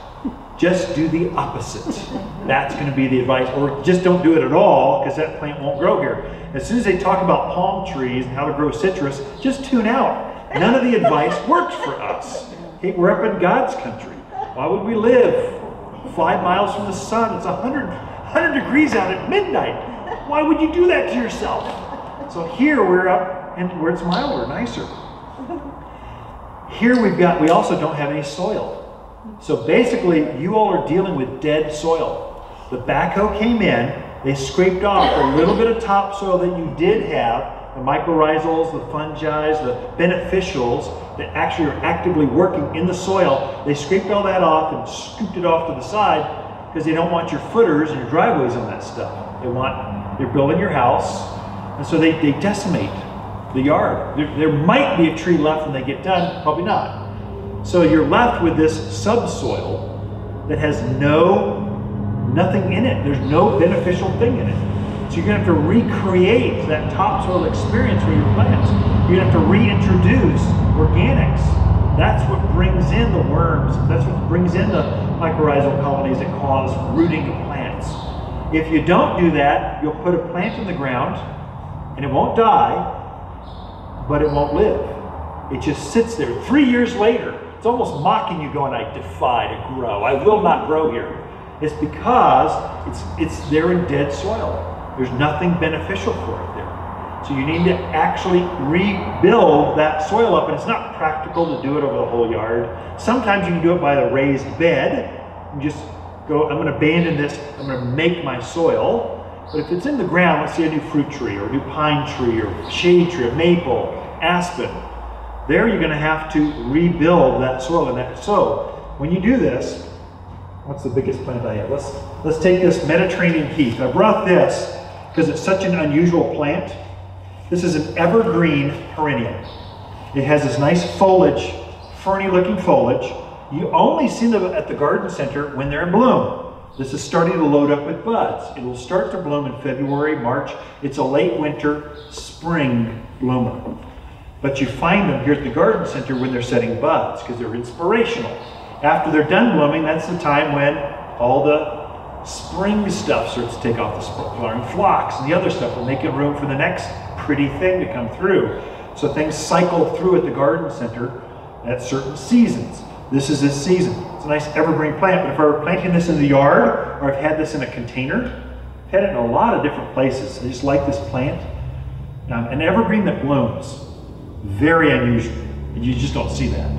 just do the opposite. That's going to be the advice, or just don't do it at all, because that plant won't grow here. As soon as they talk about palm trees and how to grow citrus, just tune out. None of the advice works for us. Okay, we're up in God's country. Why would we live 5 miles from the sun? It's 100 degrees out at midnight. Why would you do that to yourself? So here we're up, and where it's milder, nicer. Here we also don't have any soil. So basically, you all are dealing with dead soil. The backhoe came in, they scraped off a little bit of topsoil that you did have, the mycorrhizals, the fungi, the beneficials that actually are actively working in the soil. They scraped all that off and scooped it off to the side because they don't want your footers and your driveways on that stuff. They're building your house, and so they decimate the yard. There might be a tree left when they get done, probably not. So you're left with this subsoil that has nothing in it. There's no beneficial thing in it. So you're gonna have to recreate that topsoil experience for your plants. You're gonna have to reintroduce organics. That's what brings in the worms. That's what brings in the mycorrhizal colonies that cause rooting of plants. If you don't do that, you'll put a plant in the ground and it won't die, but it won't live. It just sits there. 3 years later, it's almost mocking you, going, I defy to grow. I will not grow here. It's because it's there in dead soil. There's nothing beneficial for it there. So you need to actually rebuild that soil up, and it's not practical to do it over the whole yard. Sometimes you can do it by the raised bed. You just go, I'm going to abandon this, I'm going to make my soil. But if it's in the ground, let's say a new fruit tree or a new pine tree or shade tree, a maple, aspen, there you're going to have to rebuild that soil. So when you do this, what's the biggest plant I have? Let's take this Mediterranean heath. I brought this because it's such an unusual plant. This is an evergreen perennial. It has this nice foliage, ferny looking foliage. You only see them at the garden center when they're in bloom. This is starting to load up with buds. It will start to bloom in February, March. It's a late winter, spring bloomer. But you find them here at the garden center when they're setting buds because they're inspirational. After they're done blooming, that's the time when all the spring stuff starts to take off, the flowering phlox and the other stuff. We're making room for the next pretty thing to come through. So things cycle through at the garden center at certain seasons. This is this season. It's a nice evergreen plant, but if I were planting this in the yard, or I've had this in a container, I've had it in a lot of different places. I just like this plant. An evergreen that blooms. Very unusual. You just don't see that.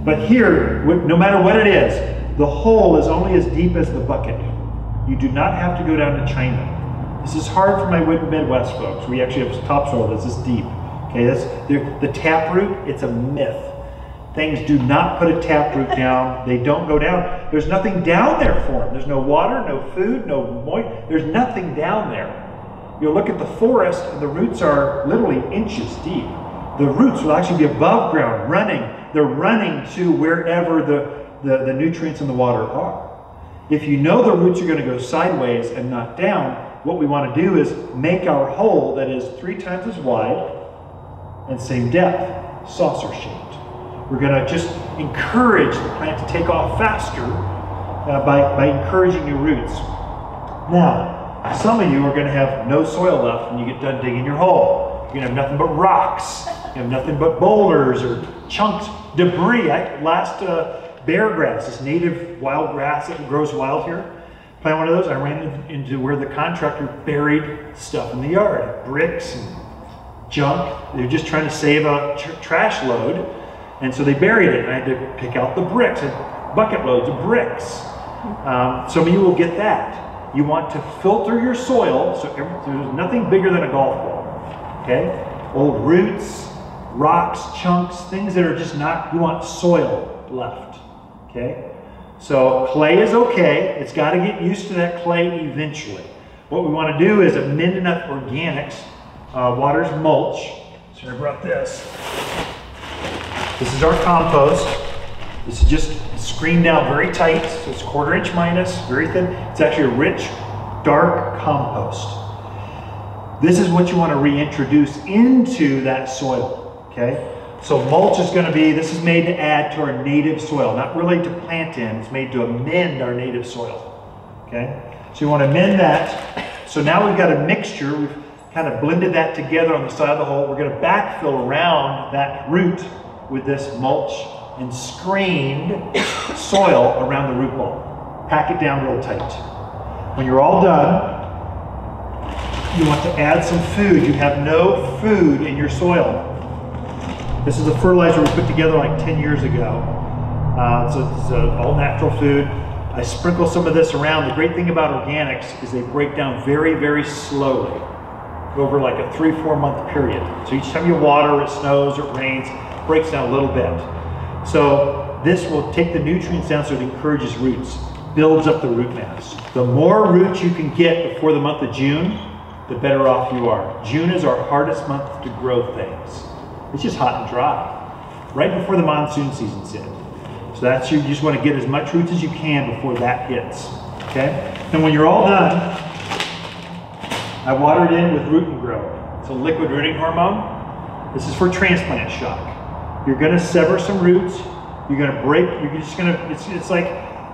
But here, no matter what it is, the hole is only as deep as the bucket. You do not have to go down to China. This is hard for my Midwest folks. We actually have topsoil that's this deep. Okay, the taproot, it's a myth. Things do not put a taproot down. They don't go down. There's nothing down there for them. There's no water, no food, no moisture. There's nothing down there. You'll look at the forest and the roots are literally inches deep. The roots will actually be above ground, running. They're running to wherever the nutrients in the water are. If you know the roots are going to go sideways and not down, what we want to do is make our hole that is 3 times as wide and same depth, saucer shaped. We're going to just encourage the plant to take off faster by encouraging your roots. Now, some of you are going to have no soil left when you get done digging your hole. You're going to have nothing but rocks. You have nothing but boulders or chunks, debris. Last bear grass, this native wild grass that grows wild here, plant one of those, I ran into where the contractor buried stuff in the yard, bricks and junk. They were just trying to save a trash load, and so they buried it, and I had to pick out the bricks, and bucket loads of bricks. Some of you will get that. You want to filter your soil, so there's nothing bigger than a golf ball, okay? Old roots, rocks, chunks, things that are just not, you want soil left, okay? So clay is okay. It's got to get used to that clay eventually. What we want to do is amend enough organics. Water's mulch. So I brought this. This is our compost. This is just screened out very tight. So it's 1/4 inch minus, very thin. It's actually a rich, dark compost. This is what you want to reintroduce into that soil, okay? So mulch is going to be, this is made to add to our native soil, not really to plant in, it's made to amend our native soil, okay? So you want to amend that. So now we've got a mixture, we've kind of blended that together on the side of the hole. We're going to backfill around that root with this mulch and screened soil around the root ball. Pack it down real tight. When you're all done, you want to add some food. You have no food in your soil. This is a fertilizer we put together like 10 years ago. It's all natural food. I sprinkle some of this around. The great thing about organics is they break down very, very slowly over like a 3-4 month period. So each time you water, it snows, or it rains, it breaks down a little bit. So this will take the nutrients down so it encourages roots, builds up the root mass. The more roots you can get before the month of June, the better off you are. June is our hardest month to grow things. It's just hot and dry, right before the monsoon season's in. So that's you just want to get as much roots as you can before that hits, okay? And when you're all done, I water it in with Root and Grow. It's a liquid rooting hormone. This is for transplant shock. You're going to sever some roots. You're going to break. You're just going to. It's like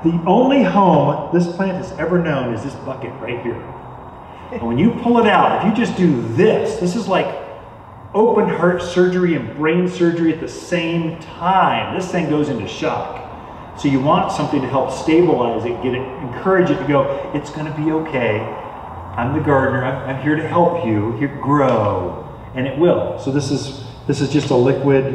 the only home this plant has ever known is this bucket right here. And when you pull it out, if you just do this, this is like open heart surgery and brain surgery at the same time. This thing goes into shock. So you want something to help stabilize it, encourage it to go, it's going to be okay. I'm the gardener. I'm here to help you. Here, grow, and it will. So this is just a liquid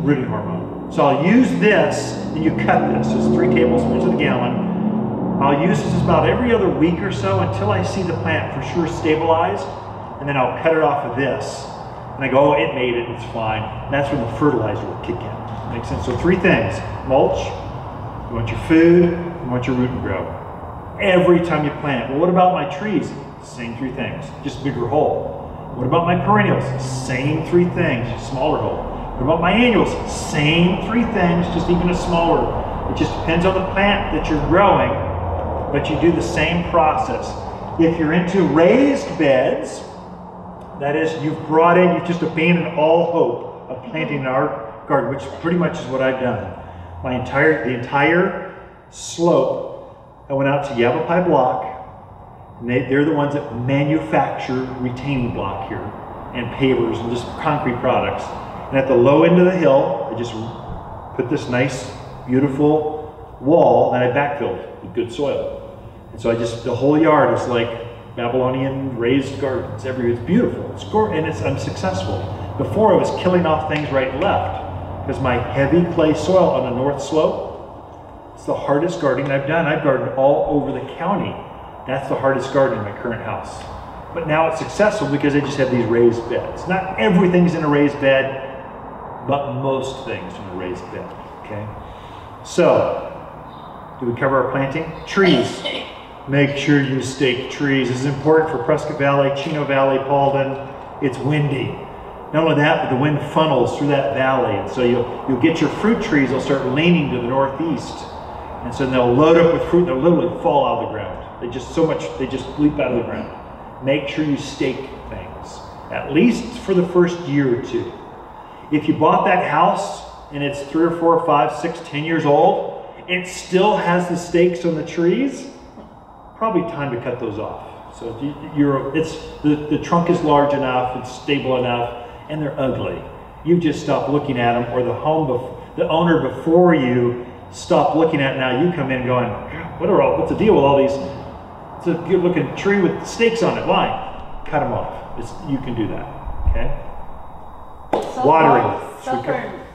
rooting hormone. So I'll use this, and you cut this. So it's 3 tablespoons of the gallon. I'll use this about every other week or so until I see the plant for sure stabilized, and then I'll cut it off of this. And I go, oh, it made it, it's fine. And that's when the fertilizer will kick in. Makes sense? So 3 things. Mulch, you want your food, you want your Root and Grow. Every time you plant. Well, what about my trees? Same 3 things, just bigger hole. What about my perennials? Same 3 things, just smaller hole. What about my annuals? Same 3 things, just even a smaller. It just depends on the plant that you're growing, but you do the same process. If you're into raised beds, that is, you've just abandoned all hope of planting in our garden, which pretty much is what I've done. The entire slope, I went out to Yavapai Block, and they're the ones that manufacture retaining block here, and pavers, and just concrete products. And at the low end of the hill, I just put this nice, beautiful wall that I backfilled with good soil. And so the whole yard is like Babylonian raised gardens everywhere. It's beautiful. It's gorgeous, and I'm successful. Before I was killing off things right and left because my heavy clay soil on the north slope, it's the hardest gardening I've done. I've gardened all over the county. That's the hardest garden in my current house. But now it's successful because I just have these raised beds. Not everything's in a raised bed, but most things in a raised bed, okay? So, do we cover our planting? Trees. Make sure you stake trees. This is important for Prescott Valley, Chino Valley, Paulden. It's windy. Not only that, but the wind funnels through that valley. And so you'll get your fruit trees, they'll start leaning to the northeast. And so they'll load up with fruit and they'll literally fall out of the ground. They just leap out of the ground. Make sure you stake things, at least for the first year or two. If you bought that house and it's 3 or 4 or 5, 6, 10 years old, it still has the stakes on the trees, probably time to cut those off. So the trunk is large enough, it's stable enough, and they're ugly. You just stop looking at them, or the owner before you stop looking at it. Now you come in going, what's the deal with all these? It's a good looking tree with stakes on it. Why? Cut them off. You can do that. Okay. Watering. Sulfur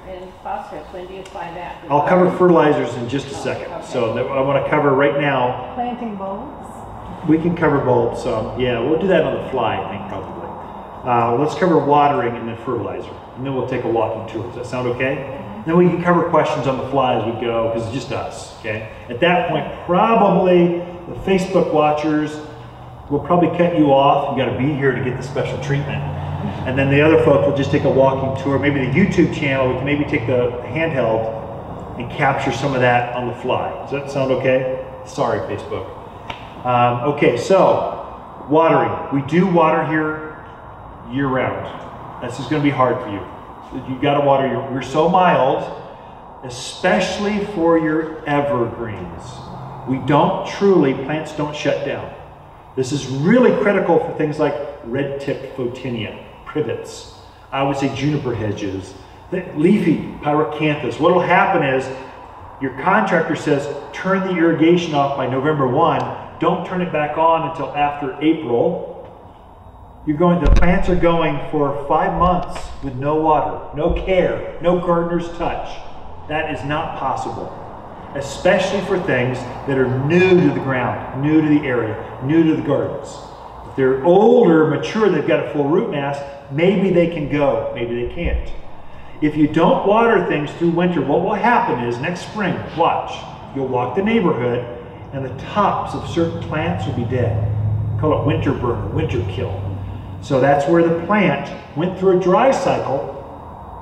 and phosphorus, when do you apply that? I'll cover fertilizers in just a second. Okay. So I want to cover right now. Planting bulbs. We can cover bulbs. Yeah, we'll do that on the fly, I think, probably. Let's cover watering and then fertilizer. And then we'll take a walking tour. Does that sound okay? Then we can cover questions on the fly as we go, because it's just us, okay? At that point, probably the Facebook watchers will probably cut you off. You got to be here to get the special treatment. And then the other folks will just take a walking tour. Maybe the YouTube channel, we can maybe take the handheld and capture some of that on the fly. Does that sound okay? Sorry, Facebook. Okay, so watering. We do water here year round. This is going to be hard for you. You got to water you're so mild, especially for your evergreens. Plants don't shut down. This is really critical for things like red-tipped photinia, privets. I would say juniper hedges, leafy pyrocanthus. What will happen is your contractor says, turn the irrigation off by November 1. Don't turn it back on until after April. The plants are going for 5 months with no water, no care, no gardener's touch. That is not possible, especially for things that are new to the ground, new to the area, new to the gardens. If they're older, mature, they've got a full root mass, maybe they can go, maybe they can't. If you don't water things through winter, what will happen is next spring, watch, you'll walk the neighborhood and the tops of certain plants will be dead. We call it winter burn, winter kill. So that's where the plant went through a dry cycle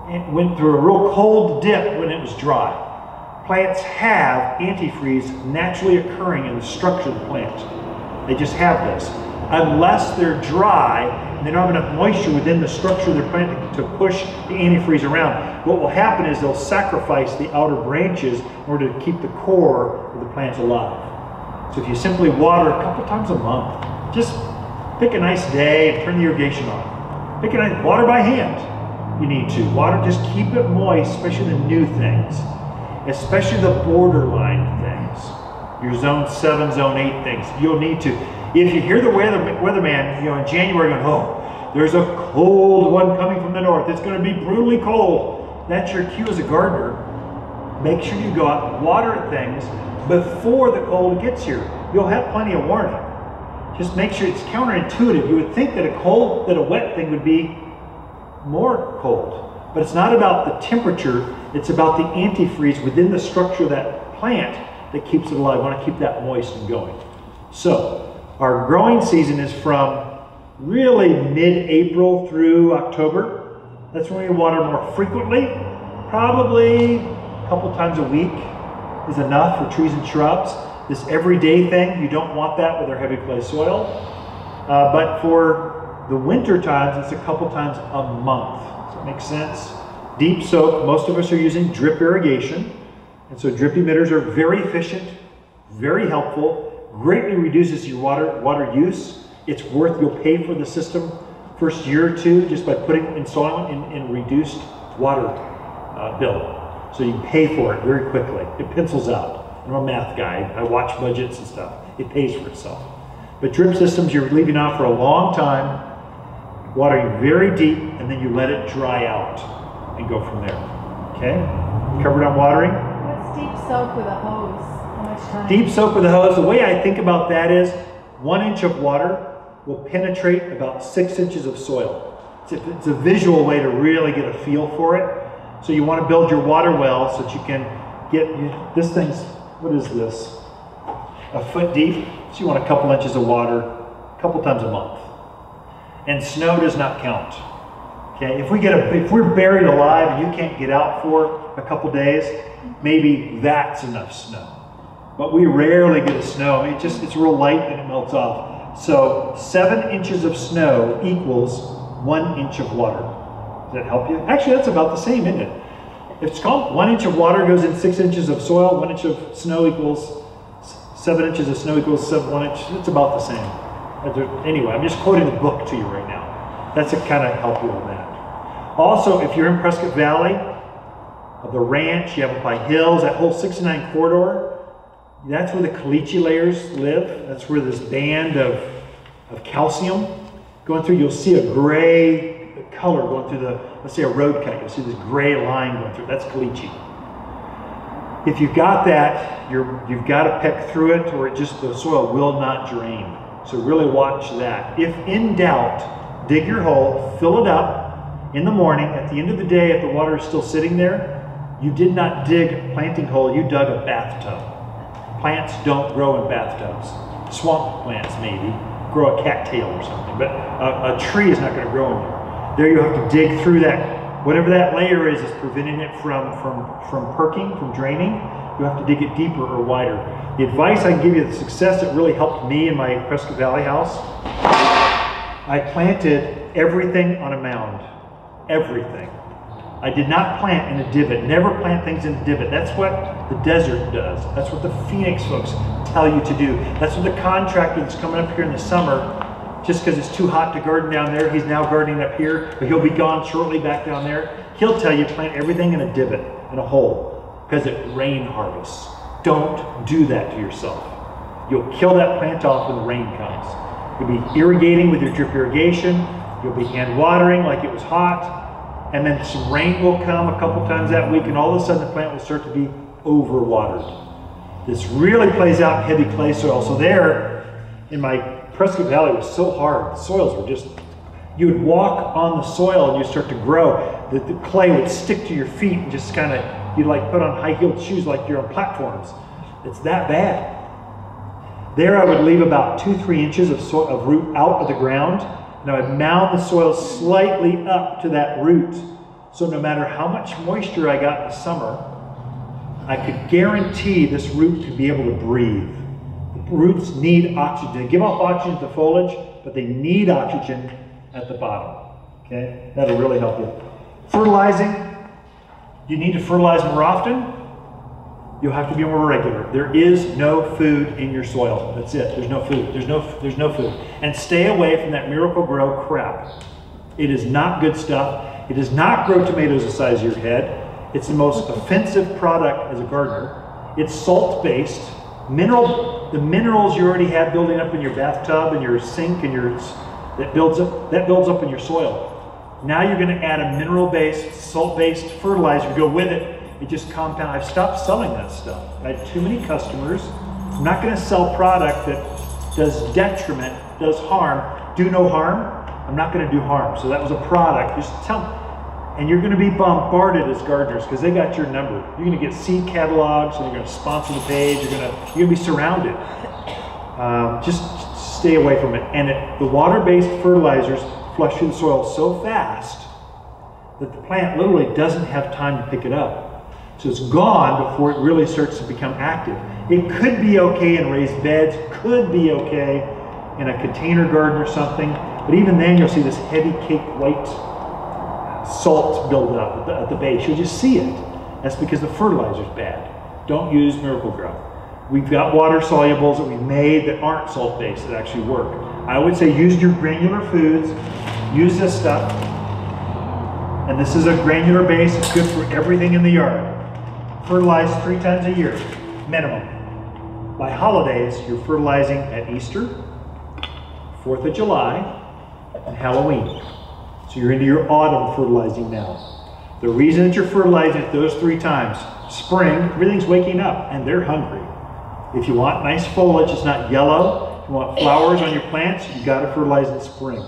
and went through a real cold dip when it was dry. Plants have antifreeze naturally occurring in the structure of the plant. They just have this. Unless they're dry and they don't have enough moisture within the structure of their plant to push the antifreeze around, what will happen is they'll sacrifice the outer branches in order to keep the core of the plants alive. So if you simply water a couple times a month, just pick a nice day and turn the irrigation on. Pick a nice, water by hand. You need to. Water, just keep it moist, especially the new things. Especially the borderline things. Your zone 7, zone 8 things. You'll need to. If you hear the weatherman, in January going, oh, there's a cold one coming from the north. It's going to be brutally cold. That's your cue as a gardener. Make sure you go out and water things before the cold gets here. You'll have plenty of warning. Just make sure it's counterintuitive. You would think that a wet thing would be more cold. But it's not about the temperature, it's about the antifreeze within the structure of that plant that keeps it alive. You want to keep that moist and going. So, our growing season is from really mid-April through October. That's when we water more frequently. Probably a couple times a week is enough for trees and shrubs. This everyday thing, you don't want that with our heavy clay soil. But for the winter times, it's a couple times a month. Does that make sense? Deep soak, most of us are using drip irrigation. And so drip emitters are very efficient, very helpful, greatly reduces your water use. It's worth, you'll pay for the system first year or two just by installing it in reduced water bill. So you can pay for it very quickly. It pencils out. I'm a math guy. I watch budgets and stuff. It pays for itself. But drip systems you're leaving out for a long time. watering very deep, and then you let it dry out and go from there. Okay? Covered on watering. What's deep soak with a hose? How much time? Deep soak with a hose, the way I think about that is 1 inch of water will penetrate about 6 inches of soil. It's a visual way to really get a feel for it. So you want to build your water well so that you can get, this thing's, what is this? A foot deep. So you want a couple inches of water a couple times a month. And snow does not count. Okay, if we're buried alive and you can't get out for a couple days, maybe that's enough snow. But we rarely get a snow. It's real light and it melts off. So 7 inches of snow equals 1 inch of water. Does that help you? Actually, that's about the same, isn't it? If it's called 1 inch of water goes in 6 inches of soil, 1 inch of snow equals 7 inches of snow equals 1 inch. It's about the same. Anyway, I'm just quoting the book to you right now. That's to kind of help you on that. Also, if you're in Prescott Valley, the ranch, you have up by hills, that whole 69 corridor, that's where the caliche layers live. That's where this band of calcium going through, you'll see a gray color going through the, let's say a road cut, you'll see this gray line going through, that's caliche. If you've got that, you've got to peck through it or the soil will not drain. So really watch that. If in doubt, dig your hole, fill it up in the morning. At the end of the day, if the water is still sitting there, you did not dig a planting hole, you dug a bathtub. Plants don't grow in bathtubs. Swamp plants maybe grow a cattail or something, but a tree is not going to grow in there. There you have to dig through that. Whatever that layer is preventing it from perking, from draining. You have to dig it deeper or wider. The advice I can give you, the success that really helped me in my Prescott Valley house, I planted everything on a mound. Everything. I did not plant in a divot. Never plant things in a divot. That's what the desert does. That's what the Phoenix folks tell you to do. That's what the contractor that's coming up here in the summer, just because it's too hot to garden down there, he's now gardening up here, but he'll be gone shortly back down there. He'll tell you plant everything in a divot, in a hole, because it rain harvests. Don't do that to yourself. You'll kill that plant off when the rain comes. You'll be irrigating with your drip irrigation. You'll be hand watering like it was hot. And then some rain will come a couple times that week and all of a sudden the plant will start to be overwatered. This really plays out in heavy clay soil. So there, in my Prescott Valley, it was so hard. The soils were just, you would walk on the soil and you start to grow. The clay would stick to your feet and just kind of, you'd like put on high-heeled shoes like you're on platforms. It's that bad. There I would leave about 2-3 inches of root out of the ground, and I would mound the soil slightly up to that root. So no matter how much moisture I got in the summer, I could guarantee this root to be able to breathe. The roots need oxygen. They give off oxygen to the foliage, but they need oxygen at the bottom. Okay, that'll really help you. Fertilizing, you need to fertilize more often. You'll have to be more regular. There is no food in your soil. That's it. There's no food. There's no food. And stay away from that Miracle-Gro crap. It is not good stuff. It does not grow tomatoes the size of your head. It's the most offensive product as a gardener. It's salt-based. The minerals you already have building up in your bathtub and your sink and that builds up in your soil. Now you're going to add a mineral-based, salt-based fertilizer to go with it. It just compounds. I've stopped selling that stuff. I have too many customers. I'm not going to sell product that does detriment, does harm. Do no harm. I'm not going to do harm. So that was a product. Just tell them. And you're going to be bombarded as gardeners because they got your number. You're going to get seed catalogs and you're going to sponsor the page. You're going to be surrounded. Just stay away from it. And the water-based fertilizers flush through the soil so fast that the plant literally doesn't have time to pick it up. So it's gone before it really starts to become active. It could be okay in raised beds, could be okay in a container garden or something, but even then you'll see this heavy caked white salt build up at the base. You'll just see it. That's because the fertilizer's bad. Don't use Miracle-Gro. We've got water solubles that we've made that aren't salt-based that actually work. I would say use your granular foods, use this stuff, and this is a granular base. It's good for everything in the yard. Fertilize 3 times a year, minimum. By holidays, you're fertilizing at Easter, 4th of July, and Halloween. So you're into your autumn fertilizing now. The reason that you're fertilizing it those 3 times, spring, everything's waking up and they're hungry. If you want nice foliage, it's not yellow. If you want flowers on your plants, you got to fertilize in spring.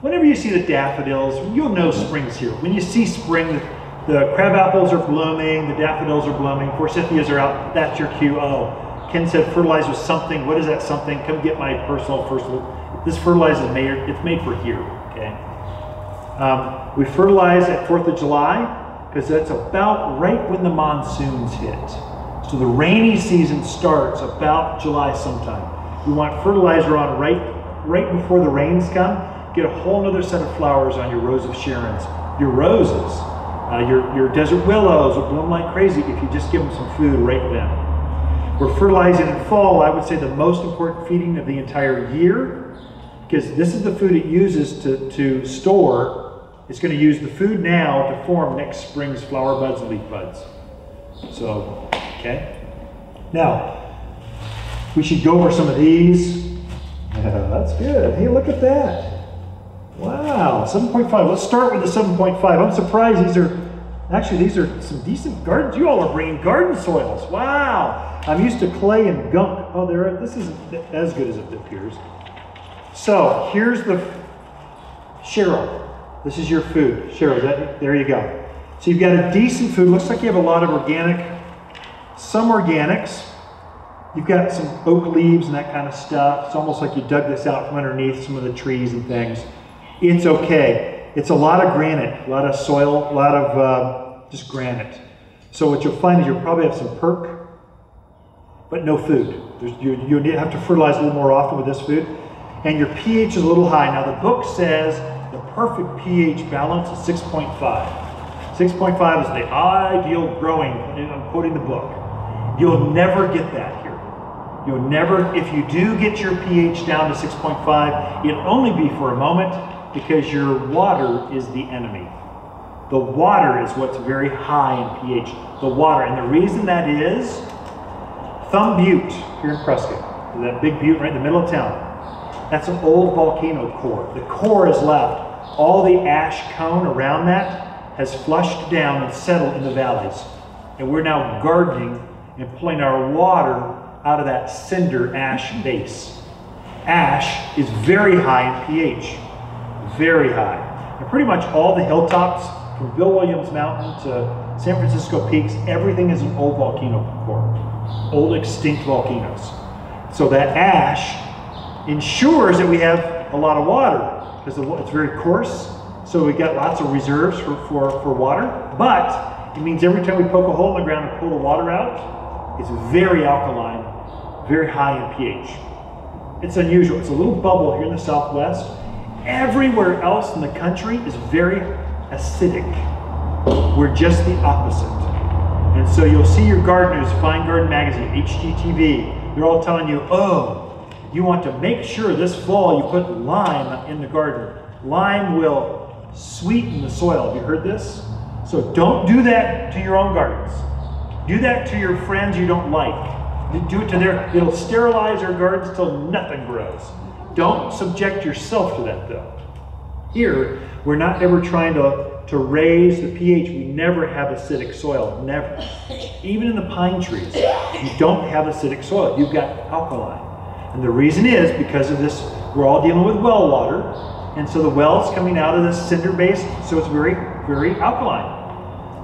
Whenever you see the daffodils, you'll know spring's here. When you see spring, the crab apples are blooming, the daffodils are blooming, forsythias are out, that's your cue. Oh, Ken said fertilize with something. What is that something? Come get my personal first look. This fertilizer is made, it's made for here, okay? We fertilize at 4th of July because that's about right when the monsoons hit. So the rainy season starts about July sometime. We want fertilizer on right before the rains come. Get a whole other set of flowers on your rose of Sharons, your roses, your desert willows will bloom like crazy if you just give them some food right then. We're fertilizing in fall, I would say the most important feeding of the entire year, because this is the food it uses to store. It's going to use the food now to form next spring's flower buds and leaf buds. So, okay. Now, we should go over some of these. Yeah, that's good. Hey, look at that. Wow, 7.5. Let's start with the 7.5. I'm surprised these are some decent gardens. You all are bringing garden soils. Wow. I'm used to clay and gunk. Oh, this isn't as good as it appears. So here's the Cheryl. This is your food. Cheryl, there you go. So you've got a decent food. Looks like you have a lot of some organics. You've got some oak leaves and that kind of stuff. It's almost like you dug this out from underneath some of the trees and things. It's okay. It's a lot of granite, a lot of soil, a lot of just granite. So what you'll find is you'll probably have some perk, but no food. You have to fertilize a little more often with this food. And your pH is a little high. Now the book says the perfect pH balance is 6.5. 6.5 is the ideal growing, I'm quoting the book. You'll never get that here. You'll never, if you do get your pH down to 6.5, it'll only be for a moment because your water is the enemy. The water is what's very high in pH. The water, and the reason that is, Thumb Butte here in Prescott, that big butte right in the middle of town, that's an old volcano core. The core is left. All the ash cone around that has flushed down and settled in the valleys. And we're now gardening and pulling our water out of that cinder ash base. Ash is very high in pH, very high. And pretty much all the hilltops, from Bill Williams Mountain to San Francisco Peaks, everything is an old volcano core, old extinct volcanoes. So that ash ensures that we have a lot of water because it's very coarse. So we got lots of reserves for water, but it means every time we poke a hole in the ground and pull the water out, it's very alkaline, very high in pH. It's unusual. It's a little bubble here in the Southwest. Everywhere else in the country is very acidic. We're just the opposite. And so you'll see your gardeners, Fine Garden Magazine, HGTV, they're all telling you, oh, you want to make sure this fall you put lime in the garden. Lime will sweeten the soil. Have you heard this? So don't do that to your own gardens. Do that to your friends you don't like. Do it to it'll sterilize our gardens till nothing grows. Don't subject yourself to that though. Here, we're not ever trying to raise the pH. We never have acidic soil, never. Even in the pine trees, you don't have acidic soil. You've got alkaline. And the reason is because of this, we're all dealing with well water, and so the well's coming out of this cinder base, so it's very, very alkaline.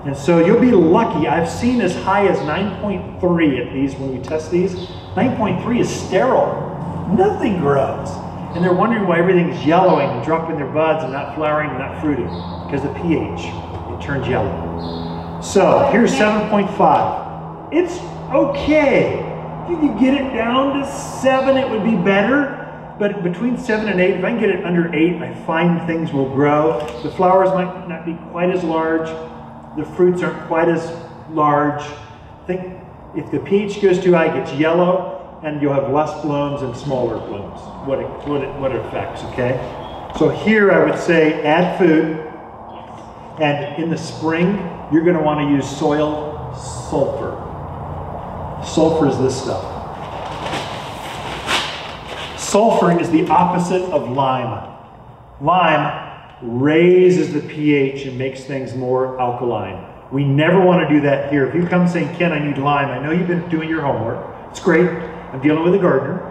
And so you'll be lucky. I've seen as high as 9.3 at these when we test these. 9.3 is sterile. Nothing grows. And they're wondering why everything's yellowing and dropping their buds and not flowering and not fruiting. Because the pH, it turns yellow. So here's 7.5. It's okay. If you could get it down to 7, it would be better. But between 7 and 8, if I can get it under 8, I find things will grow. The flowers might not be quite as large. The fruits aren't quite as large. I think if the pH goes too high, it gets yellow, and you'll have less blooms and smaller blooms. What it affects, okay? So here I would say add food, and in the spring, you're going to want to use soil sulfur. Sulfur is this stuff. Sulfur is the opposite of lime. Lime raises the pH and makes things more alkaline. We never want to do that here. If you come saying, Ken, I need lime, I know you've been doing your homework. It's great. I'm dealing with a gardener.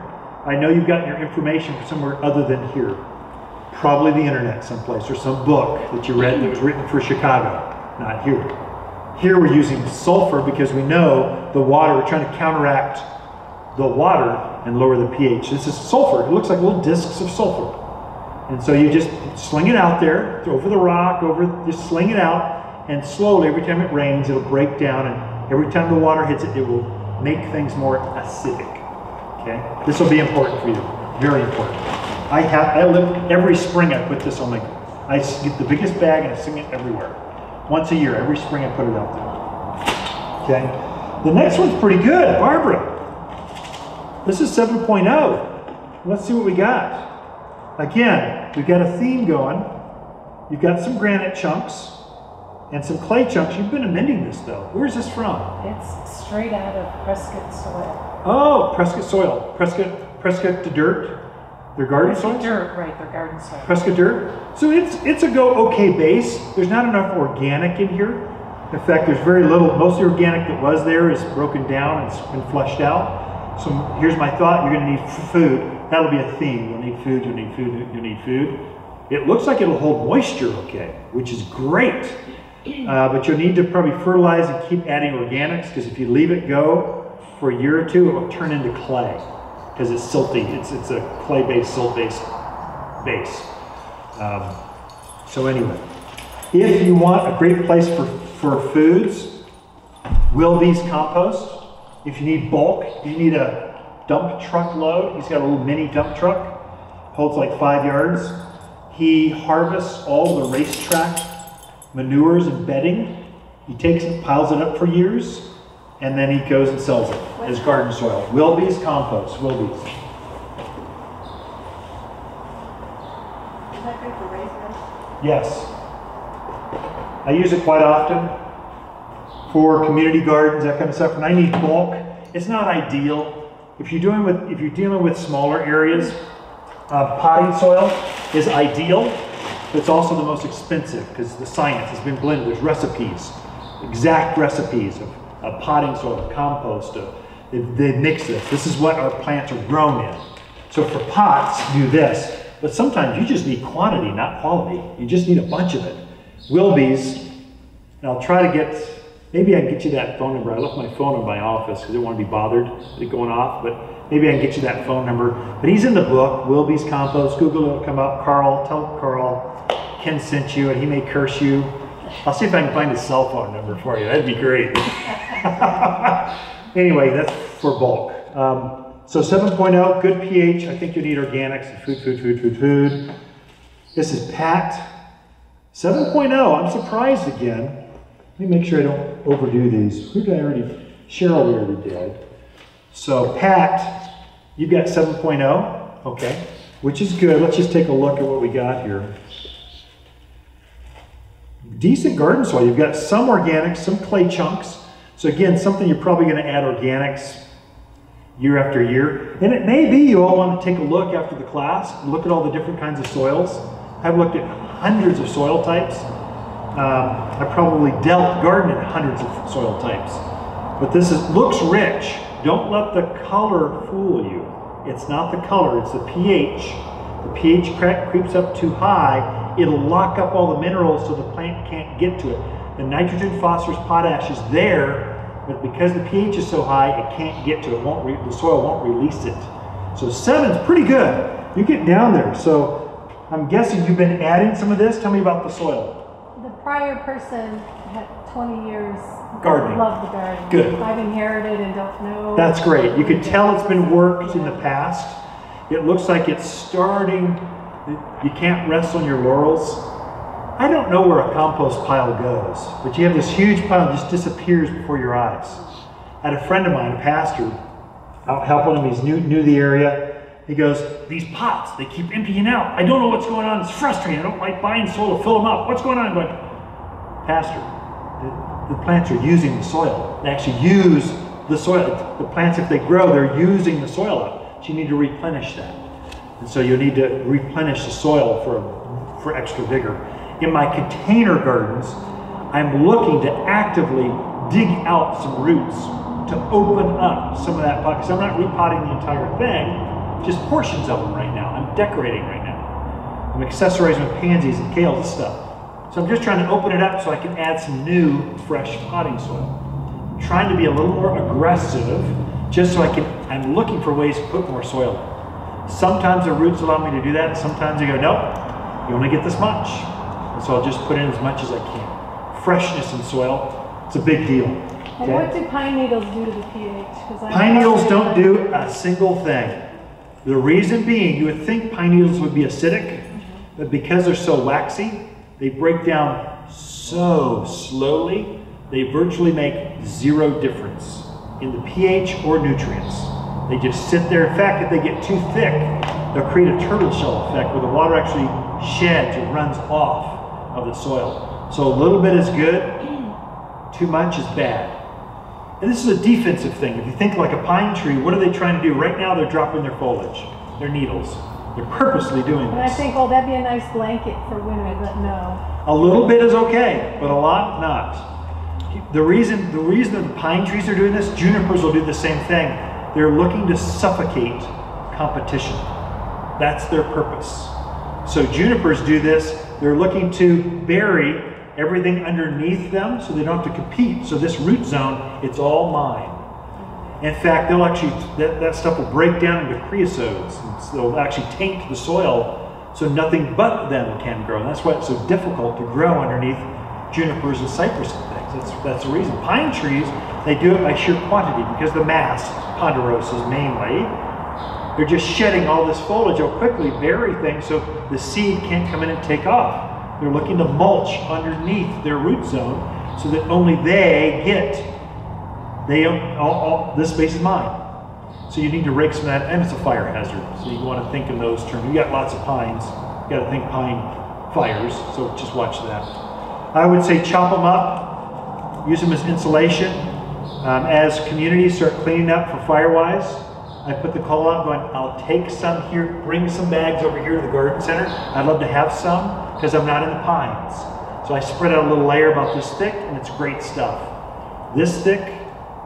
I know you've gotten your information from somewhere other than here. Probably the internet someplace or some book that you read that was written for Chicago. Not here. Here we're using sulfur because we know the water, we're trying to counteract the water and lower the pH. This is sulfur. It looks like little discs of sulfur. And so you just sling it out there, over the rock, just sling it out, and slowly, every time it rains, it'll break down, and every time the water hits it, it will make things more acidic. Okay? This will be important for you. Very important. Every spring I put this on I get the biggest bag and I sling it everywhere. Once a year, every spring I put it out there. Okay? The next one's pretty good, Barbara. This is 7.0. Let's see what we got. Again, we've got a theme going. You've got some granite chunks and some clay chunks. You've been amending this though. Where's this from? It's straight out of Prescott soil. Oh, Prescott soil. Prescott to dirt. Their garden soil? Dirt, right, their garden soil. Prescott dirt. So it's a okay base. There's not enough organic in here. In fact, there's very little. Most of the organic that was there is broken down and it's been flushed out. So here's my thought. You're going to need food. That'll be a theme. You'll need food, you'll need food, you'll need food. It looks like it'll hold moisture okay, which is great. But you'll need to probably fertilize and keep adding organics, because if you leave it go for a year or two, it will turn into clay because it's silty. It's a clay-based, silt-based base. So anyway, if you want a great place for foods, Wilby's compost. If you need bulk, you need a dump truck load. He's got a little mini dump truck, holds like 5 yards. He harvests all the racetrack manures and bedding. He takes it, piles it up for years, and then he goes and sells it as garden soil. Wilby's compost, Wilby's. Is that good for raised beds? Yes. I use it quite often for community gardens, that kind of stuff. When I need bulk, it's not ideal. If you're dealing with smaller areas, potting soil is ideal, but it's also the most expensive because the science has been blended. There's recipes, exact recipes of potting soil, of compost. They mix this. This is what our plants are grown in. So for pots, do this. But sometimes you just need quantity, not quality. You just need a bunch of it. Wilby's, and I'll try to get, maybe I can get you that phone number. I left my phone in my office because I didn't want to be bothered with it going off, but maybe I can get you that phone number. But he's in the book, Wilby's Compost. Google it, it'll come up. Tell Carl Ken sent you, and he may curse you. I'll see if I can find his cell phone number for you. That'd be great. Anyway, that's for bulk. So 7.0, good pH. I think you need organics, food. This is Pat. 7.0, I'm surprised again. Let me make sure I don't overdo these. Who did I already? Cheryl we already did. So Pat, you've got 7.0, okay, which is good. Let's just take a look at what we got here. Decent garden soil. You've got some organics, some clay chunks. So again, something you're probably going to add organics year after year. And it may be you all want to take a look after the class and look at all the different kinds of soils. I've looked at hundreds of soil types. I probably dealt garden in hundreds of soil types. But this looks rich. Don't let the color fool you. It's not the color, it's the pH. The pH creeps up too high, it'll lock up all the minerals so the plant can't get to it. The nitrogen, phosphorus, potash is there, but because the pH is so high, it can't get to it. The soil won't release it. So 7's pretty good. You get down there. So I'm guessing you've been adding some of this. Tell me about the soil. The prior person had 20 years gardening. Loved the garden. Good. I've inherited and don't know. That's great. You can tell it's been worked in the past. It looks like it's starting. You can't rest on your laurels. I don't know where a compost pile goes, but you have this huge pile that just disappears before your eyes. I had a friend of mine, a pastor, out helping him. He's new to the area. He goes, these pots, they keep emptying out. I don't know what's going on. It's frustrating. I don't like buying soil to fill them up. What's going on? I'm going, Pastor, the plants are using the soil. They actually use the soil. The plants, if they grow, they're using the soil up. So you need to replenish that. And so you need to replenish the soil for extra vigor. In my container gardens, I'm looking to actively dig out some roots to open up some of that pot, because I'm not repotting the entire thing, just portions of them right now. I'm decorating right now. I'm accessorizing with pansies and kales and stuff. So I'm just trying to open it up so I can add some new, fresh potting soil. I'm trying to be a little more aggressive, just so I'm looking for ways to put more soil in. Sometimes the roots allow me to do that, and sometimes they go, nope, you only get this much. And so I'll just put in as much as I can. Freshness in soil, it's a big deal. And what do pine needles do to the pH? Pine needles don't do a single thing. The reason being, you would think pine needles would be acidic, but because they're so waxy, they break down so slowly, they virtually make zero difference in the pH or nutrients. They just sit there. In fact, if they get too thick, they'll create a turtle shell effect where the water actually sheds or runs off of the soil. So a little bit is good, too much is bad. And this is a defensive thing. If you think like a pine tree, what are they trying to do? Right now they're dropping their foliage, their needles. They're purposely doing And I this. think, oh, that'd be a nice blanket for women, but no. A little bit is okay, but a lot not. The reason that the pine trees are doing this, junipers will do the same thing. They're looking to suffocate competition. That's their purpose. So junipers do this. They're looking to bury everything underneath them so they don't have to compete. So this root zone, it's all mine. In fact, they'll actually, that stuff will break down into creosotes. And so they'll actually taint the soil so nothing but them can grow. And that's why it's so difficult to grow underneath junipers and cypress and things. That's the reason. Pine trees, they do it by sheer quantity because the mass, ponderosas mainly, they're just shedding all this foliage. They'll quickly bury things so the seed can't come in and take off. They're looking to mulch underneath their root zone so that only they get, this space is mine. So you need to rake some of that, and it's a fire hazard. So you want to think in those terms. You got lots of pines, you got to think pine fires, so just watch that. I would say chop them up, use them as insulation. As communities start cleaning up for Firewise, I put the call out going, I'll take some here, bring some bags over here to the garden center. I'd love to have some because I'm not in the pines. So I spread out a little layer about this thick and it's great stuff. This thick,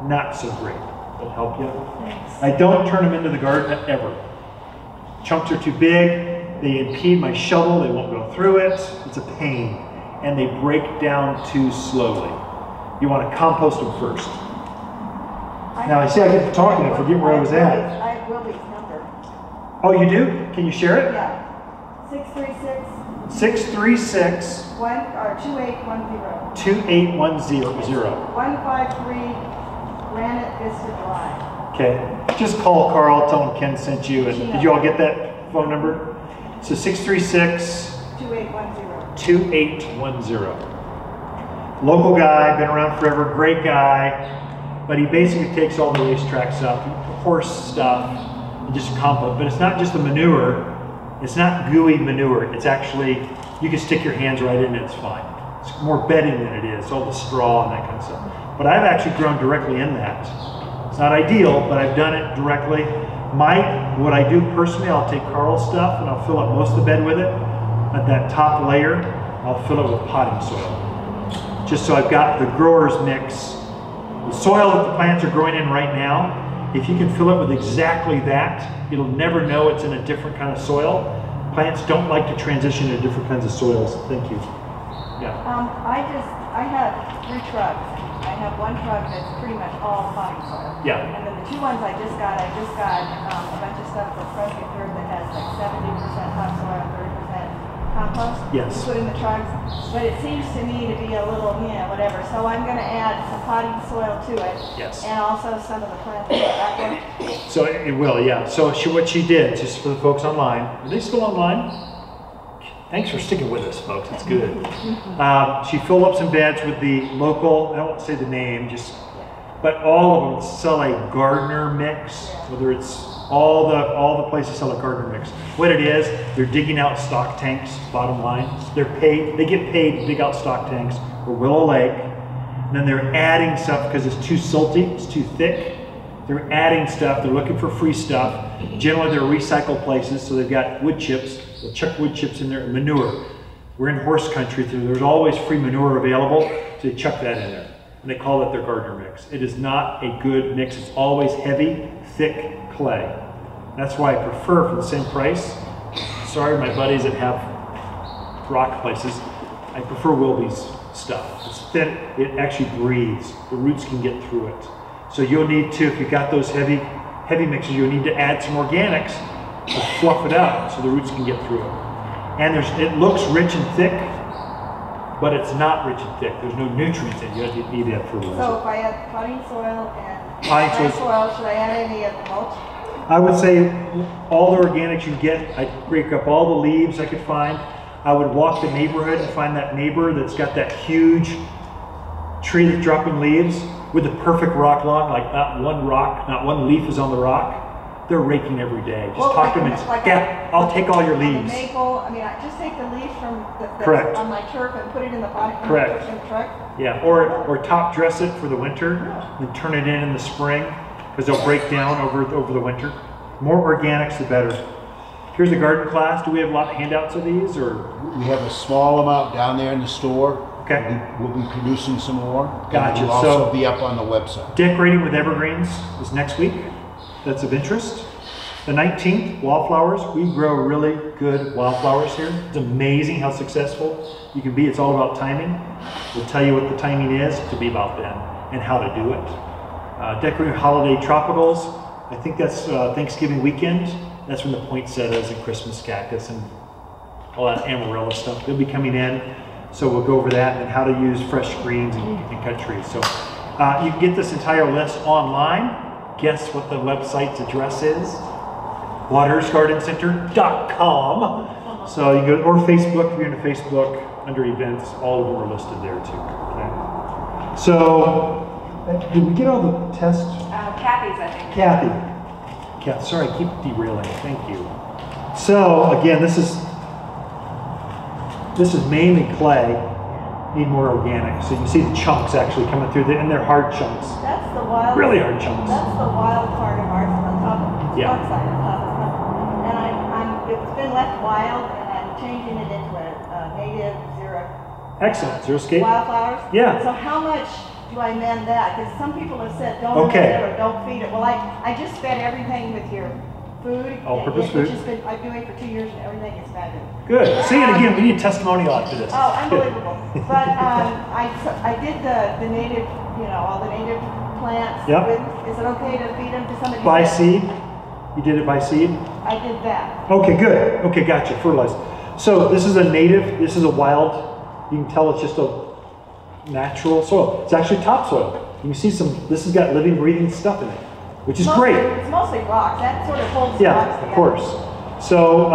not so great. That'll help you. Thanks. I don't turn them into the garden ever. Chunks are too big, they impede my shovel, they won't go through it. It's a pain. And they break down too slowly. You want to compost them first. Now I see I get to talking, I forget where I was at. I have Willie's number. Oh, you do? Can you share it? Yeah. 636 636 2810. 2810. 153 Granite Vista Drive. Okay. Just call Carl, tell him Ken sent you. And did you all get that phone number? So 636 2810. 2810. Local guy, been around forever, great guy. But he basically takes all the racetrack stuff, horse stuff, and just compost. But it's not just the manure. It's not gooey manure. It's actually, you can stick your hands right in it, it's fine. It's more bedding than it is, all the straw and that kind of stuff. But I've actually grown directly in that. It's not ideal, but I've done it directly. What I do personally, I'll take Carl's stuff and I'll fill up most of the bed with it. At that top layer, I'll fill it with potting soil. Just so I've got the grower's mix. The soil that the plants are growing in right now, if you can fill it with exactly that, it'll never know it's in a different kind of soil. Plants don't like to transition to different kinds of soils. Thank you. Yeah. I have 3 trucks. I have one truck that's pretty much all potting soil. Yeah. And then the 2 ones I just got a bunch of stuff for Prescott Third that has like 70% topsoil, 30% compost. Yes. To put in the trucks. But it seems to me to be a little, whatever. So I'm going to add some potting soil to it. Yes. And also some of the plants that one. So it will, yeah. So what she did, just for the folks online, are they still online? Thanks for sticking with us, folks. It's good. She filled up some beds with the local, I don't want to say the name, but all of them sell a gardener mix, whether it's all the places sell a gardener mix. What it is, they're digging out stock tanks, bottom line. They get paid to dig out stock tanks for Willow Lake. And then they're adding stuff because it's too silty, it's too thick. They're adding stuff, they're looking for free stuff. Generally they're recycled places, so they've got wood chips. They'll chuck wood chips in there and manure. We're in horse country, so there's always free manure available, so they chuck that in there. And they call it their gardener mix. It is not a good mix. It's always heavy, thick clay. That's why I prefer, for the same price, sorry my buddies that have rock places, I prefer Wilby's stuff. It's thin, it actually breathes. The roots can get through it. So you'll need to, if you've got those heavy mixes, you'll need to add some organics to fluff it out so the roots can get through it. And it looks rich and thick, but it's not rich and thick. There's no nutrients in it. You need that fertilizer. So if I add potting soil and dry soil, should I add any of the mulch? I would say all the organics you get, I'd break up all the leaves I could find. I would walk the neighborhood and find that neighbor that's got that huge tree that's dropping leaves with the perfect rock lawn, like not one leaf is on the rock. They're raking every day. Just talk to them and say, yeah, I'll take all your leaves. Maple, I mean, I just take the leaves from Correct. On my turf and put it in the pot. Correct. In the truck. Yeah, or top dress it for the winter and turn it in the spring because they'll break down over the winter. More organics, the better. Here's the garden class. Do we have a lot of handouts of these, or? We have a small amount down there in the store. Okay. We'll be producing some more. Gotcha. We'll also be up on the website. Decorating with evergreens is next week. That's of interest. The 19th, wildflowers. We grow really good wildflowers here. It's amazing how successful you can be. It's all about timing. We'll tell you what the timing is to be about then and how to do it. Decorating holiday tropicals. I think that's Thanksgiving weekend. That's when the poinsettias and Christmas cactus and all that amarilla stuff, they'll be coming in. So we'll go over that and how to use fresh greens and cut trees. So you can get this entire list online. Guess what the website's address is? watersgardencenter.com. So you go, or Facebook, if you're into Facebook, under events, all of them are listed there too. Okay. So, did we get all the tests? Kathy's, I think. Kathy, sorry, I keep derailing. Thank you. So again, this is mainly clay. Need more organic. So you can see the chunks actually coming through, and they're hard chunks. That's the wild. Really hard chunks. That's the wild part of ours on top of the Yeah. front side on top of it. And it's been left wild, and I'm changing it into a native Xerox. Excellent. Xeriscape? Wildflowers? Yeah. So how much do I mend that? Because some people have said don't Okay. mend it or don't feed it. Well, I just fed everything with your food. All-purpose which food. has been, I'm doing for 2 years, and everything is fabulous. Good. Say it again. We need a testimonial after this. Oh, Good. unbelievable. But I did the native, all the native plants. Yep. Is it okay to feed them to somebody? By seed? You did it by seed? I did that. Okay, good. Okay, gotcha. Fertilized. So this is a native, this is a wild, you can tell it's just a natural soil. It's actually topsoil. You can see this has got living, breathing stuff in it, which is great. It's mostly rocks. That sort of holds the rocks Yeah, together. of course. So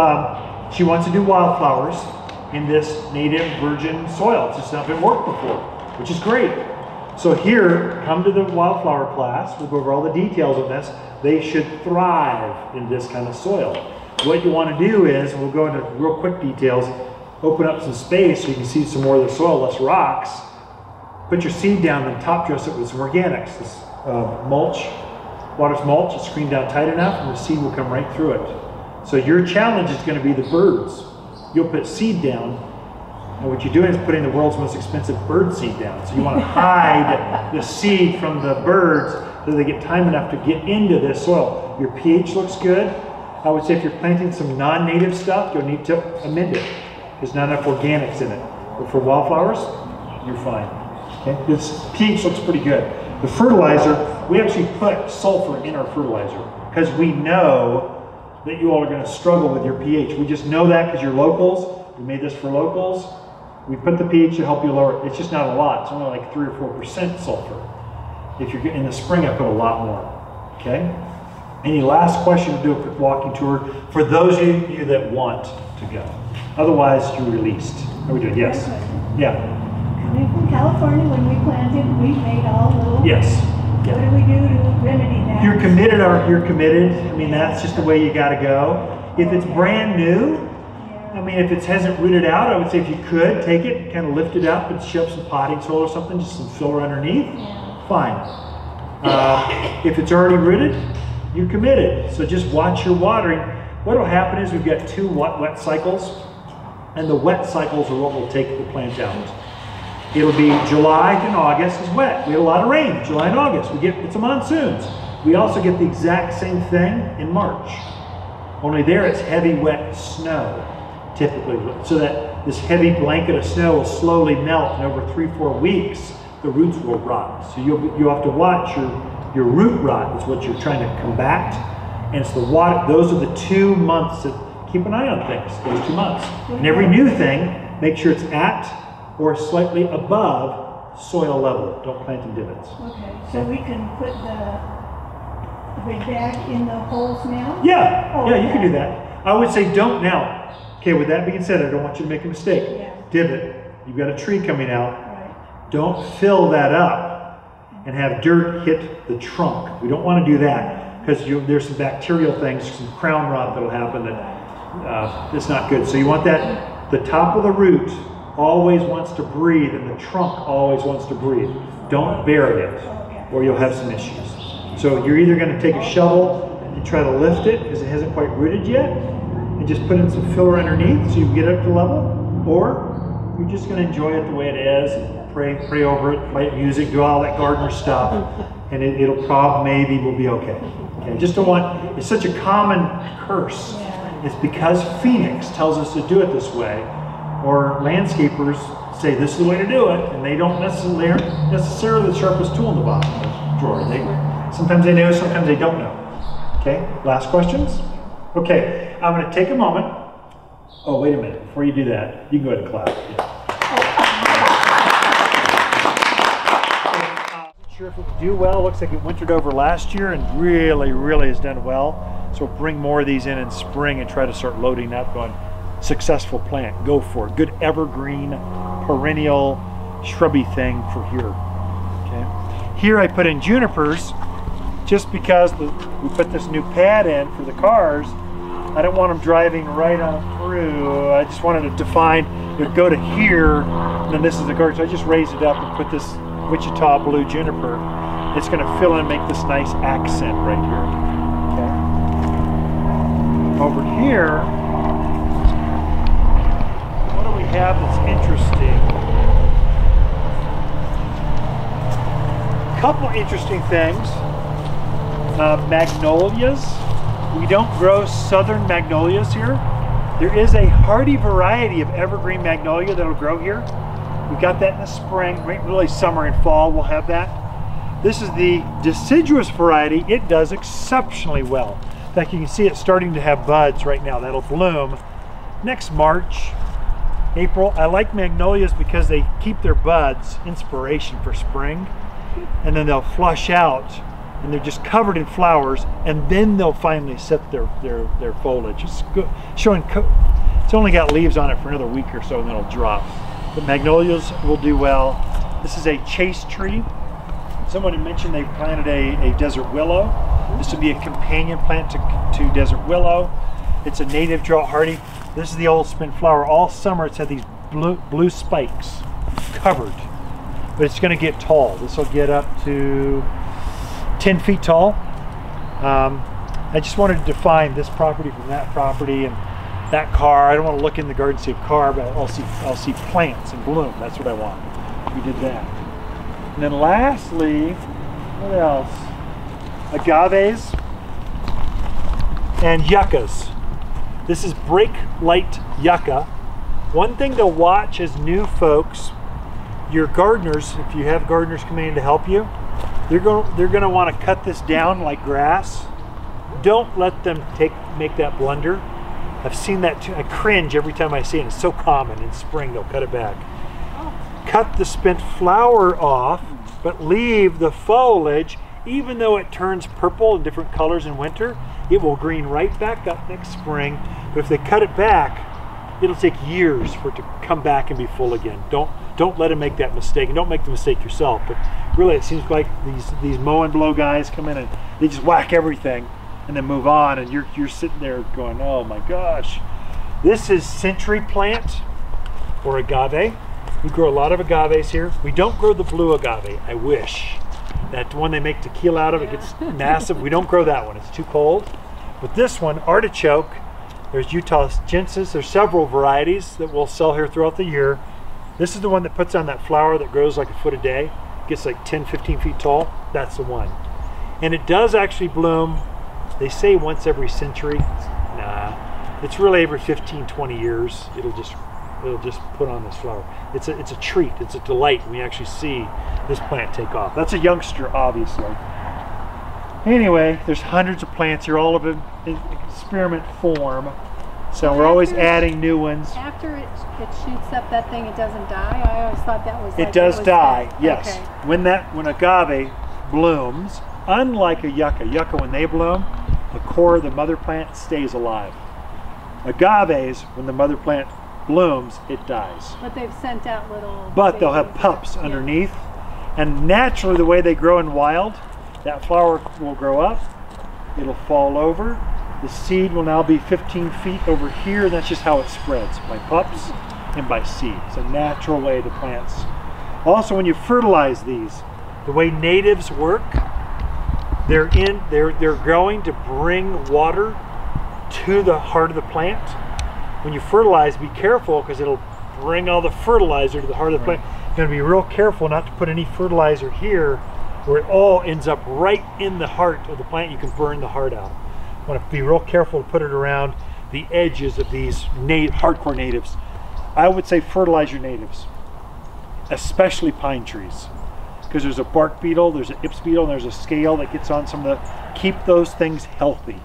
she wants to do wildflowers in this native virgin soil. It's just not been worked before, which is great. So here, come to the wildflower class. We'll go over all the details of this. They should thrive in this kind of soil. What you want to do is, we'll go into real quick details, open up some space so you can see some more of the soil, less rocks. Put your seed down and top dress it with some organics. This mulch, water's mulch, is screened down tight enough and the seed will come right through it. So your challenge is going to be the birds. You'll put seed down, and what you're doing is putting the world's most expensive bird seed down. So you want to hide the seed from the birds so they get time enough to get into this soil. Your pH looks good. I would say if you're planting some non-native stuff, you'll need to amend it. There's not enough organics in it. But for wildflowers, you're fine. Okay? This pH looks pretty good. The fertilizer, we actually put sulfur in our fertilizer because we know that you all are going to struggle with your pH. We just know that because you're locals. We made this for locals. We put the pH to help you lower it. It's just not a lot. It's only like 3 or 4% sulfur. If you're in the spring, I put a lot more. Okay? Any last question to do a quick walking tour for those of you that want to go. Otherwise, you're released. How are we doing? Yes. Yeah. Coming from California, when we planted, we made all little. Yes. What do we do to remedy that? You're committed, or you're committed. I mean, that's just the way you got to go. If it's brand new, I mean, if it hasn't rooted out, I would say if you could take it, kind of lift it up and shove some potting soil or something, just some filler underneath. Fine. If it's already rooted, you're committed. So just watch your watering. What will happen is we've got 2 wet cycles. and the wet cycles are what will take the plant out. It'll be July and August is wet. We had a lot of rain, July and August. It's a monsoons. We also get the exact same thing in March. Only there it's heavy wet snow, typically. So that this heavy blanket of snow will slowly melt, and over 3-4 weeks, the roots will rot. So you have to watch your root rot is what you're trying to combat. And it's the water, those are the 2 months that keep an eye on things, those 2 months. And every new thing, make sure it's at or slightly above soil level. Don't plant in divots. Okay, so we can put the bag in the holes now? Yeah, Oh, yeah, you can do that. I would say don't now. Okay, with that being said, I don't want you to make a mistake. Yeah. Divot, you've got a tree coming out. Right. Don't fill that up and have dirt hit the trunk. We don't want to do that because there's some bacterial things, some crown rot that'll happen that it's not good. So you want that, the top of the root always wants to breathe and the trunk always wants to breathe. Don't bury it or you'll have some issues. So you're either going to take a shovel and try to lift it because it hasn't quite rooted yet and just put in some filler underneath so you can get it up to level, or you're just going to enjoy it the way it is, and pray over it, play music, do all that gardener stuff, and it'll probably, maybe will be okay. Okay, just don't want, it's such a common curse. It's because Phoenix tells us to do it this way, or landscapers say this is the way to do it, and they don't necessarily the sharpest tool in the bottom of the drawer. Sometimes they know, sometimes they don't know. Okay, last questions? Okay, I'm going to take a moment. Oh, wait a minute. Before you do that, you can go ahead and clap. Yeah. Not sure if it would do well. Looks like it wintered over last year and really has done well. So bring more of these in spring and try to start loading up on successful plant. Go for it. Good evergreen, perennial, shrubby thing for here. Okay. Here I put in junipers. Just because we put this new pad in for the cars, I don't want them driving right on through. I just wanted to define, go to here, and then this is the garden. So I just raised it up and put this Wichita blue juniper. It's going to fill in and make this nice accent right here. Okay. Over here, what do we have that's interesting? A couple interesting things. Magnolias. We don't grow southern magnolias here. There is a hardy variety of evergreen magnolia that'll grow here. We got that in the spring, really summer and fall we'll have that. This is the deciduous variety. It does exceptionally well. In fact, you can see it starting to have buds right now. That'll bloom next March, April. I like magnolias because they keep their buds, inspiration for spring, and then they'll flush out and they're just covered in flowers, and then they'll finally set their foliage. It's good, it's only got leaves on it for another week or so and then it'll drop. But magnolias will do well. This is a chase tree. Someone had mentioned they planted a desert willow. This would be a companion plant to desert willow. It's a native drought hardy. This is the old spent flower. All summer it's had these blue spikes covered, but it's going to get tall. This will get up to 10 feet tall. I just wanted to define this property from that property and that car. I don't want to look in the garden and see a car, but I'll see plants and bloom. That's what I want. We did that. And then lastly, what else? Agaves and yuccas. This is brake light yucca. One thing to watch as new folks, your gardeners, if you have gardeners coming in to help you, they're going to want to cut this down like grass. Don't let them make that blunder. I've seen that too. I cringe every time I see it. It's so common in spring. They'll cut it back. Cut the spent flower off, but leave the foliage. Even though it turns purple in different colors in winter, it will green right back up next spring. But if they cut it back, it'll take years for it to come back and be full again. Don't let them make that mistake, and don't make the mistake yourself. But really, it seems like these mow and blow guys come in and they just whack everything and then move on, and you're sitting there going, oh my gosh. This is century plant or agave. We grow a lot of agaves here. We don't grow the blue agave. I wish. That one they make tequila out of, it gets massive. We don't grow that one. It's too cold. But this one, artichoke, There's Utah Gensis. There's several varieties that we'll sell here throughout the year. This is the one that puts on that flower that grows like a foot a day. Gets like 10, 15 feet tall. That's the one. And it does actually bloom, they say once every century. Nah, it's really every 15, 20 years. It'll just put on this flower. It's a treat, it's a delight when we actually see this plant take off. That's a youngster, obviously. Anyway, there's hundreds of plants here, all of them in experiment form. So we're always adding new ones. After it shoots up that thing, it doesn't die? I always thought that was like it does die, dead. yes. Okay. When agave blooms, unlike a yucca when they bloom, the core of the mother plant stays alive. Agaves, when the mother plant blooms, it dies. But they've sent out little... But they'll have pups underneath. And naturally, the way they grow in wild, that flower will grow up, it'll fall over, the seed will now be 15 feet over here, and that's just how it spreads, by pups and by seed. It's a natural way to plants. Also, when you fertilize these, the way natives work, they're growing to bring water to the heart of the plant. When you fertilize, be careful because it'll bring all the fertilizer to the heart of the plant. You're going to be real careful not to put any fertilizer here where it all ends up right in the heart of the plant. You can burn the heart out. You want to be real careful to put it around the edges of these hardcore natives. I would say fertilize your natives, especially pine trees, because there's a bark beetle, there's an ips beetle, and there's a scale that gets on some of the, keep those things healthy.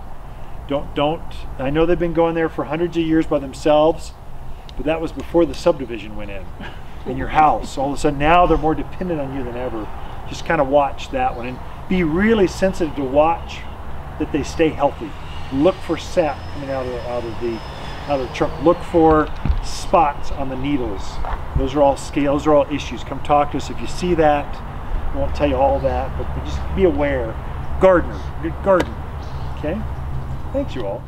I know they've been going there for hundreds of years by themselves, but that was before the subdivision went in your house. All of a sudden now they're more dependent on you than ever. Just kind of watch that one and be really sensitive to watch that they stay healthy. Look for sap coming out of the trunk. Look for spots on the needles. Those are all scales, those are all issues. Come talk to us if you see that. I won't tell you all that, but just be aware. Gardener, good garden. Okay? Thanks you all.